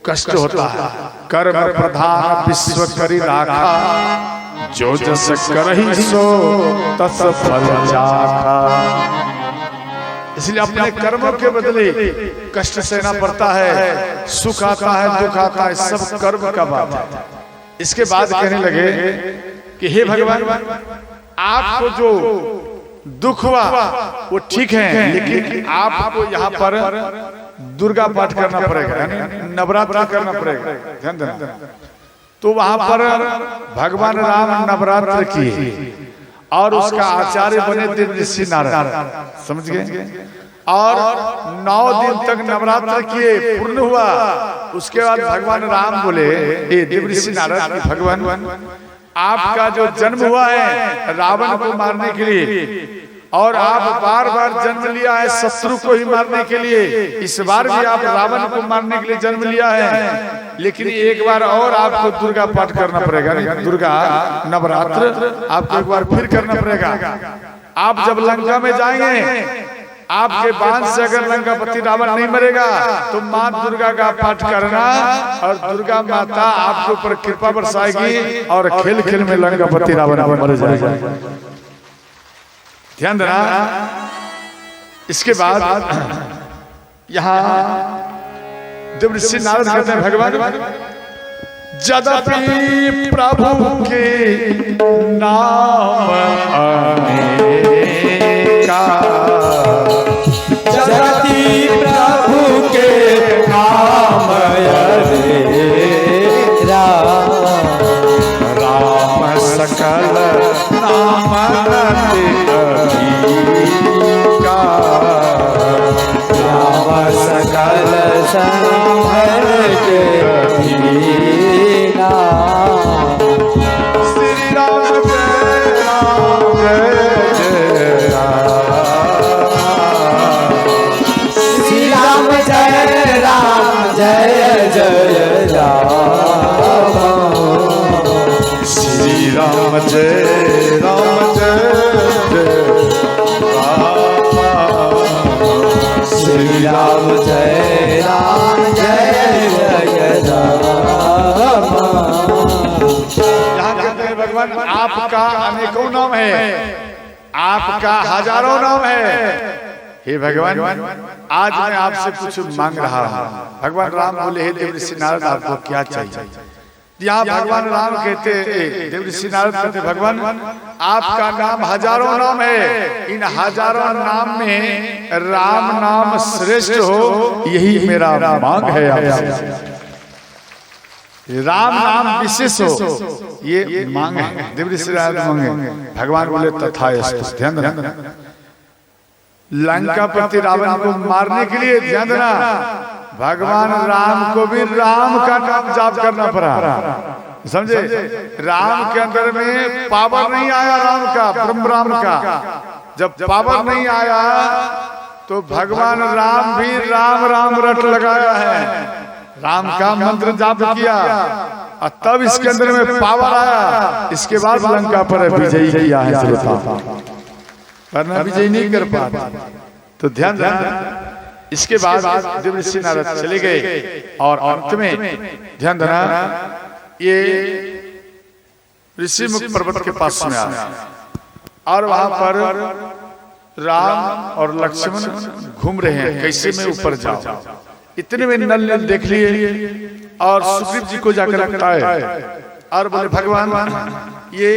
कष्ट होता है। कर्म प्रधान विश्व करी राखा, जो जस करहि सो तस फल चाखा। इसलिए अपने कर्मों के बदले कष्ट सहना पड़ता है, सुख आता है दुख आता है, सब कर्म का बात है। इसके बाद कहने लगे कि हे भगवान आपको जो दुख हुआ वो ठीक है, लेकिन आपको यहाँ पर दुर्गा पाठ करना पड़ेगा, यानी नवरात्र करना पड़ेगा। ध्यान देना। तो वहां पर भगवान राम नवरात्र किए और उसका आचार्य बने देवऋषि नारद, समझ गए। और 9 दिन तक नवरात्र किए, पूर्ण हुआ। उसके बाद भगवान राम बोले हे देवऋषि नारद, भगवान आपका जो जन्म हुआ है रावण को मारने के लिए, और आप बार बार जन्म लिया है शत्रु को ही मारने के लिए, इस बार भी आप रावण को मारने के लिए जन्म लिया है, लेकिन एक बार और आपको दुर्गा पाठ करना पड़ेगा, दुर्गा नवरात्र आपको एक बार फिर करना पड़ेगा। आप जब लंका में जाएंगे आपके बांध से अगर लंकापति रावण नहीं मरेगा तो माँ दुर्गा का पाठ करना और दुर्गा माता आपके ऊपर कृपा बरसाएगी और खेल खेल में लंकापति रावण मर जाएगा। ध्यान देना। इसके बाद यहाँ जब ऋषि नारद कहते हैं भगवान यद्यपि प्रभु के नाम अनेका, जगति प्रभु के नाम राम सकल नाम का, राम सकल संभर के श्री राम जय राम जय राम, जय जय राम, श्री राम जय राम जय राम, श्री राम जय राम जय जय राम। यहाँ कहते हैं भगवान आपका अनेकों नाम है, आपका हजारों नाम है। हे भगवान आज मैं आपसे कुछ मांग रहा हूँ। भगवान राम बोले हे देवर्षि नारद आपको क्या चाहिए? यहाँ भगवान राम कहते देवर्षि नारद कहते भगवान आपका नाम हजारों नाम है, इन हजारों नाम में राम नाम श्रेष्ठ हो, यही मेरा मांग है आपसे। राम नाम विशेष हो ये मांग है, देवर्षि नारद मांगे। भगवान बोले तथास्तु। ध्यान देना। लंकापति रावण को मारने के लिए ध्यान देना भगवान राम को भी राम का नाम जाप करना पड़ा। समझे? राम के अंदर में पावर नहीं आया राम का, ब्रह्म राम का। जब पावर नहीं आया तो भगवान राम भी राम राम रट लगाया है, राम का मंत्र जाप किया और तब इसके अंदर में पावर आया। इसके बाद लंका पर विजयी किया है, वरना विजय नहीं कर पाता। तो ध्यान देना। इसके बाद देवर्षि नारद चले गए और अंत में ध्यान देना ये ऋषिमुख पर्वत के पास में आया और वहां पर राम और लक्ष्मण घूम रहे हैं, कैसे मैं ऊपर जाऊं। इतने में नल देख लिए और सुग्रीव जी को जाकर रखता है और बोले भगवान ये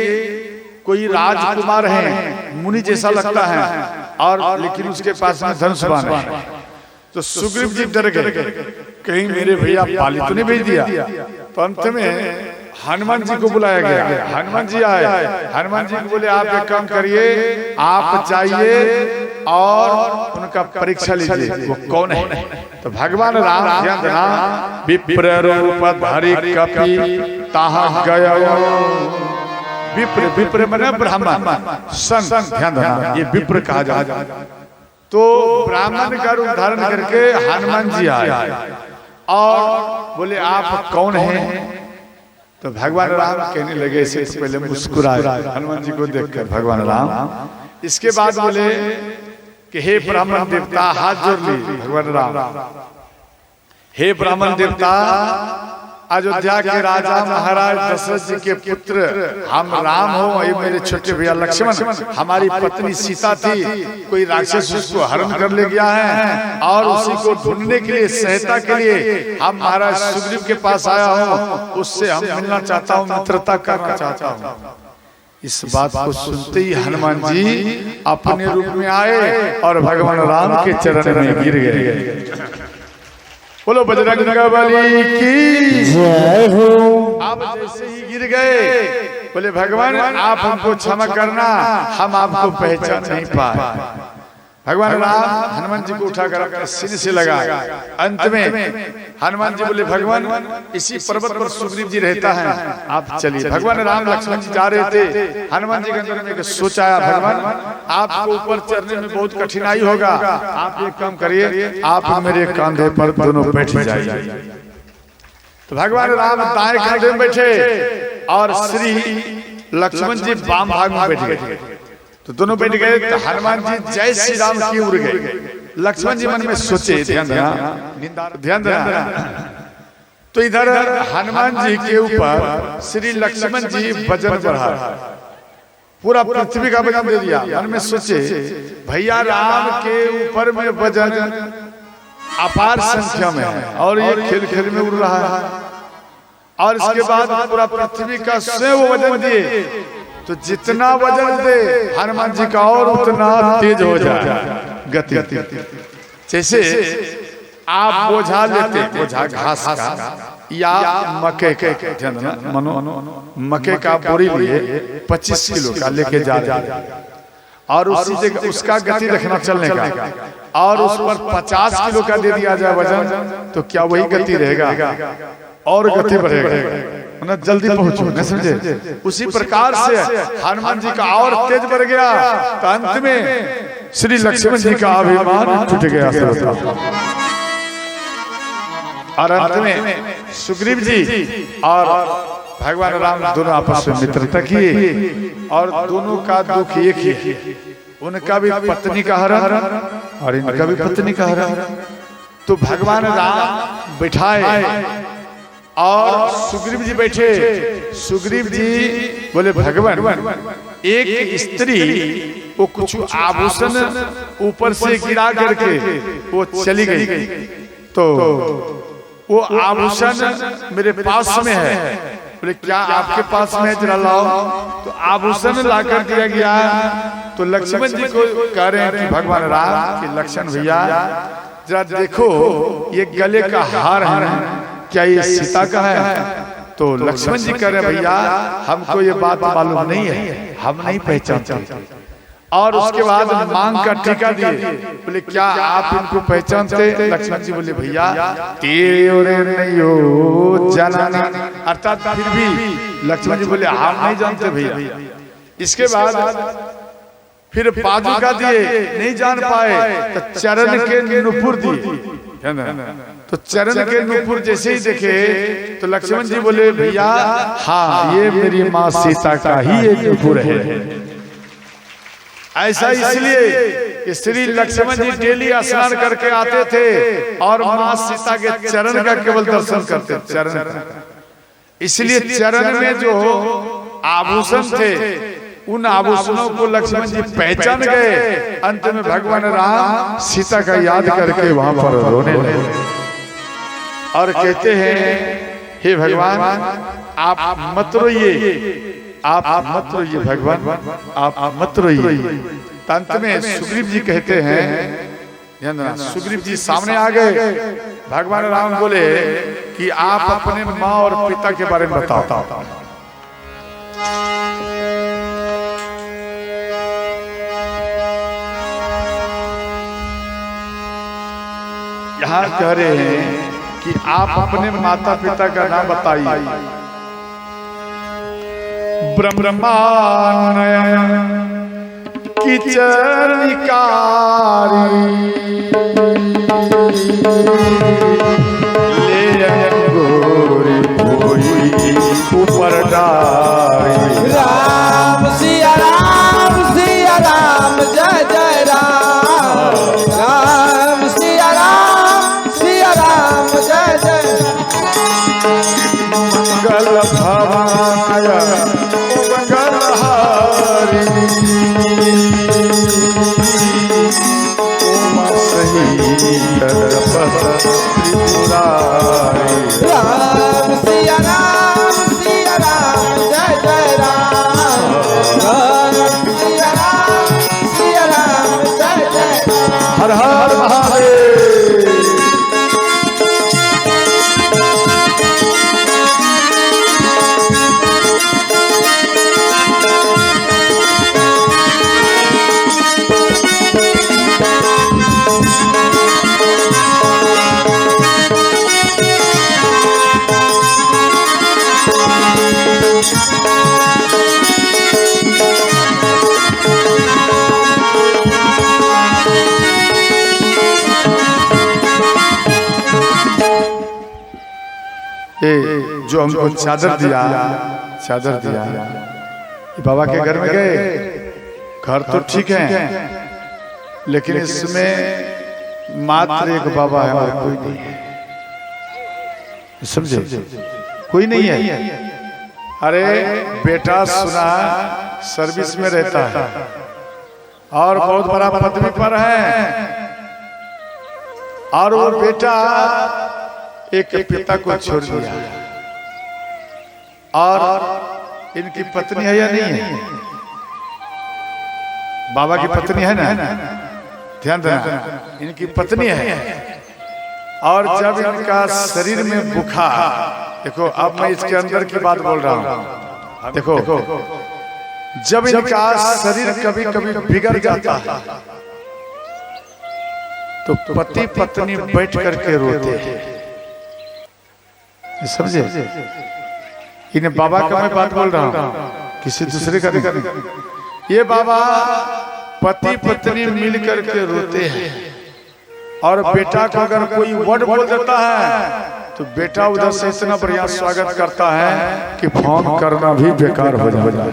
कोई राजकुमार है, मुनि जैसा लगता है और लेकिन उसके पास में धनुष बाण है। तो सुग्रीव जी डर गए, कहीं मेरे भैया पाली तो नहीं भेज दिया। तो अंत में हनुमान जी को बुलाया गया। हनुमान जी आए, हनुमान जी को बोले आप एक काम करिए, आप जाइए और उनका परीक्षा लीजिए वो कौन है। तो भगवान राम ध्यान देना विप्र रूप धारी कपि ताहा गयो। विप्र, विप्र माने ब्राह्मण, संत। ध्यान देना ये विप्र कहा जाता। तो ब्राह्मण का रूप धारण करके हनुमान जी आए और बोले आप कौन हैं। तो भगवान राम कहने लगे, इससे पहले मुस्कुराए हनुमान जी को देखकर भगवान राम। इसके बाद बोले कि हे ब्राह्मण देवता, हाथ जोड़ ली भगवान राम। हे ब्राह्मण देवता, अयोध्या के राजा महाराज दशरथ जी के पुत्र हम राम हो, ये मेरे छोटे भैया लक्ष्मण, हमारी पत्नी सीता थी, कोई राक्षस उसको हरण कर ले गया है और उसी को ढूंढने के लिए, सहायता के लिए हम महाराज सुग्रीव के पास आया हूँ, उससे हम मिलना चाहता हूँ, मित्रता करना चाहता हूँ। इस बात को सुनते ही हनुमान जी अपने रूप में आए और भगवान राम के चरण में गिर गए। बोलो बजरंगबली की जय हो। आप जैसे ही गिर गए बोले भगवान आप हमको क्षमा करना, हम आपको पहचान नहीं पाए। भगवान राम हनुमान जी को उठाकर अपने सीने से लगा। अंत में हनुमान जी बोले भगवान इसी पर्वत पर सुग्रीव जी रहता है, आप चलिए। भगवान राम लक्ष्मण जी जा रहे थे, हनुमान जी के अंदर में सोच आया भगवान आपको ऊपर चढ़ने में बहुत कठिनाई होगा, आप एक काम करिए, आप मेरे कंधे पर दोनों बैठ जाइए। तो भगवान राम दाएं कंधे में बैठे और श्री लक्ष्मण जी वाम भाग में बैठ गए। तो दोनों बैठ गए। तो हनुमान जी जय श्री राम की उड़ गए। लक्ष्मण जी मन में सोचे, ध्यान देना। तो इधर हनुमान जी के ऊपर श्री लक्ष्मण जी वजन बढ़ा, पूरा पृथ्वी का वजन दे दिया। मन में सोचे भैया राम के ऊपर में वजन अपार संख्या में है और ये खेल खेल में उड़ रहा है, और इसके बाद पूरा पृथ्वी का स्वयं वजन दिए। तो जितना वजन दे हनुमान जी का और उतना तेज हो जाए गति। जैसे आप बोझा लेते, बोझा घास का या मक्के का, मक्के का बोरी लिए 25 किलो का लेके जा रहे, और उसी जगह उसका गति रखना चलने का, और उस पर 50 किलो का दे दिया जाए वजन, तो क्या वही गति रहेगा और गति बढ़ेगा ना, जल्दी पहुंचो, नहीं समझे। उसी प्रकार से हनुमान जी का और तेज बढ़ गया। तो अंत में श्री लक्ष्मण जी का अभिमान टूट गया। और अंत में सुग्रीव जी और भगवान राम दोनों आपस में मित्रता किए, और दोनों का दुख एक ही, उनका भी पत्नी का हरण और इनका भी पत्नी का हरण। तो भगवान राम बिठाए और सुग्रीव जी बैठे। सुग्रीव जी बोले भगवान, एक स्त्री वो कुछ आभूषण ऊपर से गिरा करके वो चली गई, तो वो आभूषण मेरे पास में है। बोले क्या आपके पास में, जरा लाओ। तो आभूषण ला कर दिया गया। तो लक्ष्मण जी को कह रहे हैं कि भगवान राम के लक्ष्मण भैया जरा देखो, ये गले का हार है, क्या ये सीता का है? तो लक्ष्मण जी कह रहे भैया हमको ये बात मालूम नहीं है, हम नहीं पहचानते। और उसके बाद मांग का टीका दिए। बोले क्या आप इनको पहचानते? लक्ष्मण जी बोले भैया तेरे नहीं हो जाना, अर्थात फिर भी लक्ष्मण जी बोले हम नहीं जानते भैया। इसके बाद फिर पादुका दिए, नहीं जान पाए, तो चरण के नुपुर दिए। तो चरण के नुपुर जैसे ही देखे तो लक्ष्मण जी बोले भैया हाँ ये मेरी माँ सीता का ही ये नुपुर है। ऐसा इसलिए कि श्री लक्ष्मण जी डेली स्नान करके आते थे और माँ सीता के चरण का केवल दर्शन करते, चरण। इसलिए चरण में जो आभूषण थे उन आभूषणों को लक्ष्मण जी पहचान गए। अंत में भगवान राम सीता का याद करके वहां पर रोने लगे और कहते हैं हे भगवान आप मत रोइए, आप मत रोइए भगवान, आप मत रोइए। अंत में सुग्रीव जी कहते हैं, सुग्रीव जी सामने आ गए। भगवान राम बोले कि आप अपने माँ और पिता के बारे में बताओ। यहाँ कह रहे हैं कि आप अपने माता पिता का नाम बताइए। ब्रह्मानयन की चरणिकारी ले अंगूरी भोई ऊपर डारी। राम सिया राम जय जय राम, राम सिया राम जय जय। मंगल भवाय मंगल हारी ओम सही त्रिपुरारी। राम सिया राम जय जय राम, राम सिया राम जय जय। हर हर महादेव। जो हमको चादर दिया, बाबा के घर में गए, घर तो ठीक है, लेकिन इसमें मात्र एक बाबा है और कोई नहीं है। समझे? कोई नहीं है। अरे बेटा सुना सर्विस में रहता है और बहुत बड़ा पदवी पर है, और वो बेटा एक पिता को छोड़ दिया, और इनकी पत्नी है या नहीं है? बाबा की पत्नी है ना, ध्यान देना, इनकी पत्नी है। और जब इनका शरीर में बुखार, देखो अब मैं इसके अंदर की बात बोल रहा हूं, देखो जब इनका शरीर कभी कभी बिगड़ जाता है तो पति पत्नी बैठ करके रोते हैं। समझे? इन्हें बाबा का मैं बात बोल रहा हूं, किसी दूसरे का नहीं। ये बाबा पति पत्नी मिल करके रोते हैं, और बेटा को अगर कोई वर्ड बोल देता है तो बेटा उधर से इतना बढ़िया स्वागत करता है कि फोन करना भी बेकार हो जाता है।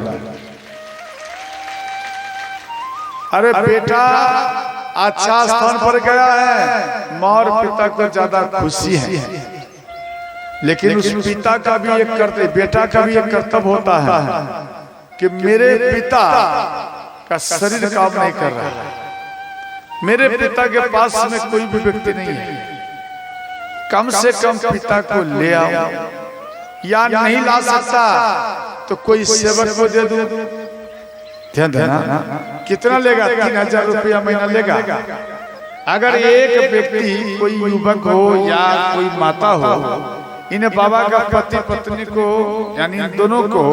अरे बेटा अच्छा स्थान पर गया है, माँ और पिता को ज्यादा खुशी है, लेकिन उस पिता का भी एक कर्तव्य, बेटा का भी एक कर्तव्य होता है कि मेरे पिता का शरीर काम नहीं कर रहा है, मेरे पिता के पास में कोई भी व्यक्ति नहीं है, कम से कम पिता को ले आओ, या नहीं ला सकता तो कोई सेवक को दे दो। ध्यान देना, कितना लेगा? 3000 रुपया महीना लेगा। अगर एक व्यक्ति कोई युवक हो या कोई माता हो, इन्हें बाबा का पति पत्नी को यानी इन दोनों को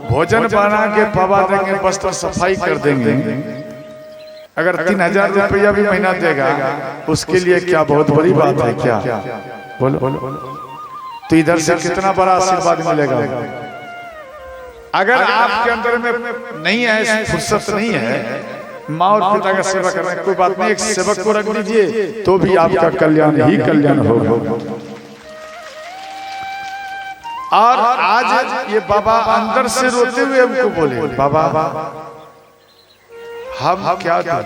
भोजन बना के बाबा देंगे, वस्त्र सफाई कर देंगे। अगर 3000 रुपया भी महीना देगा उसके लिए क्या बहुत बड़ी बात है क्या? बोलो तो इधर से कितना बड़ा आशीर्वाद मिलेगा। अगर आपके अंदर में नहीं है, फुर्सत नहीं है माँ और पिता का सेवा करने, कोई बात नहीं, एक सेवक को रख लीजिए तो भी आपका कल्याण ही कल्याण होगा। और आज ये बाबा अंदर से रोते हुए हमको बोले, बाबा हम क्या दूं,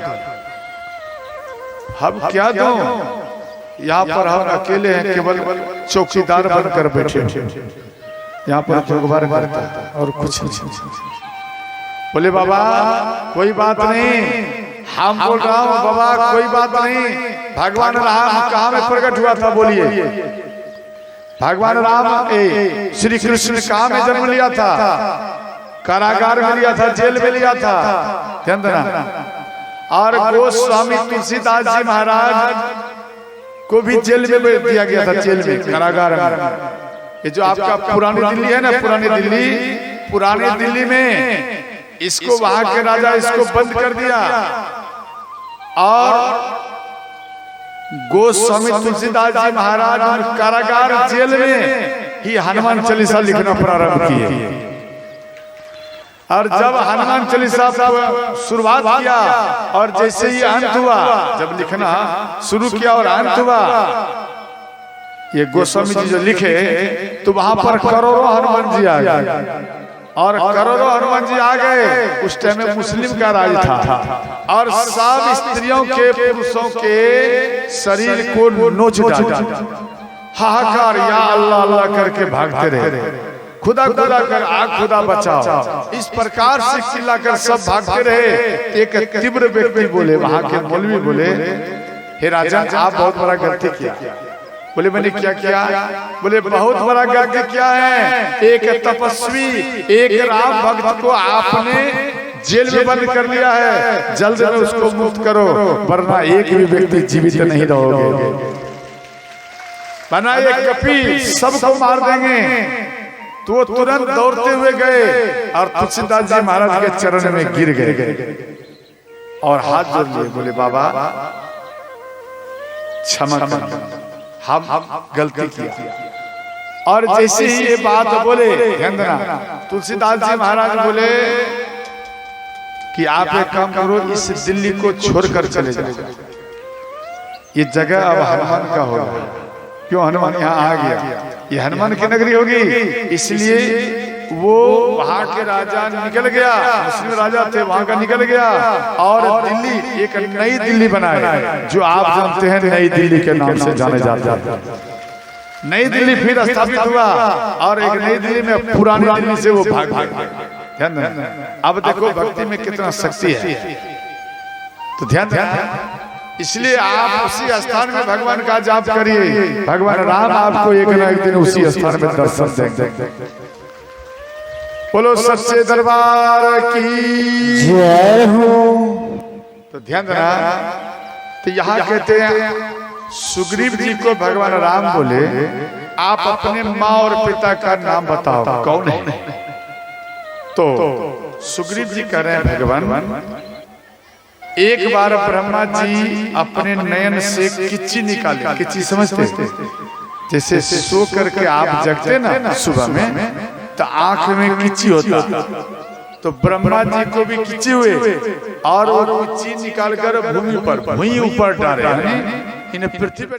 हम क्या दूं? यहाँ पर हम अकेले हैं, केवल चौकीदार बनकर बैठे, यहाँ पर जोगवार करता और कुछ नहीं। बोले बाबा कोई बात नहीं, हम बोल रहा हूँ बाबा कोई बात नहीं, भगवान राम कहाँ में प्रकट हुआ था? बोलिए भगवान राम श्री कृष्ण कहाँ में जन्म लिया था? कारागार में लिया था, जेल में लिया था। ध्यान देना। और गोस्वामी तुलसीदास जी महाराज को भी जेल में दिया गया था, जेल में, कारागार में। ये जो आपका पुरानी दिल्ली है ना, पुरानी दिल्ली में इसको वहां के राजा इसको बंद कर दिया, और गोस्वामी तुलसीदास जी महाराज कारागार जेल में ही हनुमान चालीसा लिखना प्रारंभ किए। और जब हनुमान चालीसा शुरुआत किया और जैसे ही अंत हुआ, जब लिखना शुरू किया और अंत हुआ, ये गोस्वामी जी जो लिखे तो वहां पर करोड़ों हनुमान जी आ गए, और करोड़ों हनुमान जी आ गए। उस टाइम में मुस्लिम का राज था, और सब स्त्रियों के पुरुषों के शरीर को नोच डाला, हाहाकार या अल्लाह अल्लाह करके भागते रहे, खुदा खुदा कर आग खुदा बचाओ, इस प्रकार से चिल्लाकर सब भागते रहे। एक तीव्र व्यक्ति बोले, वहां के मौलवी बोले, हे राजन आप बहुत बड़ा गलती किया। बोले मैंने क्या किया? बोले बहुत बड़ा गलती क्या है, एक तपस्वी, एक राम भक्त को आपने जेल में बंद कर लिया है, जल्द में उसको मुक्त करो, वरना एक भी व्यक्ति जीवित नहीं रहोगे, वरना एक कपी सबको मार देंगे। तो वो तुरंत दौड़ते हुए गए और तुलसीदास जी महाराज के चरण में गिर गए और हाथ जोड़ लिए। बोले बाबा क्षमा करना, हम गलती किया। और जैसे ही ये बात बोले, ध्यान देना, तुलसीदास जी महाराज बोले कि आप एक काम करो, इस दिल्ली को छोड़कर चले जाओ, ये जगह अब हनुमान का होगा। क्यों? हनुमान यहाँ आ गया, ये हनुमान की नगरी होगी, इसलिए वो वहां के राजा निकल गया, मुस्लिम राजा थे वहां का निकल गया और दिल्ली एक नई दिल्ली बनाए, जो आप जानते हैं नई दिल्ली के नाम से जाने जाते हैं। नई दिल्ली फिर स्थापित हुआ और एक नई दिल्ली में पुरानी दिल्ली से वो भाग ध्यान देना। अब देखो भक्ति में कितना शक्ति है, तो ध्यान देना। इसलिए आप उसी स्थान में भगवान का जाप करिए, भगवान राम आपको एक ना एक दिन उसी स्थान में दर्शन देंगे। बोलो सच्चे दरबार की जय हो। तो ध्यान देना। तो यहाँ कहते हैं सुग्रीव जी को भगवान राम बोले, आप अपने माँ और पिता का नाम बताओ कौन है। तो सुग्रीव जी कह रहे हैं भगवान, एक बार ब्रह्मा जी अपने नयन से किच्ची निकाले। किच्ची समझते? जैसे सो करके आप जगते ना सुबह में, तो आंख में किच्ची होता, तो ब्रह्मा जी को भी किच्ची हुए और वो किच्ची निकाल कर भूमि पर, भूमि ऊपर डाले, इन्हें पृथ्वी पर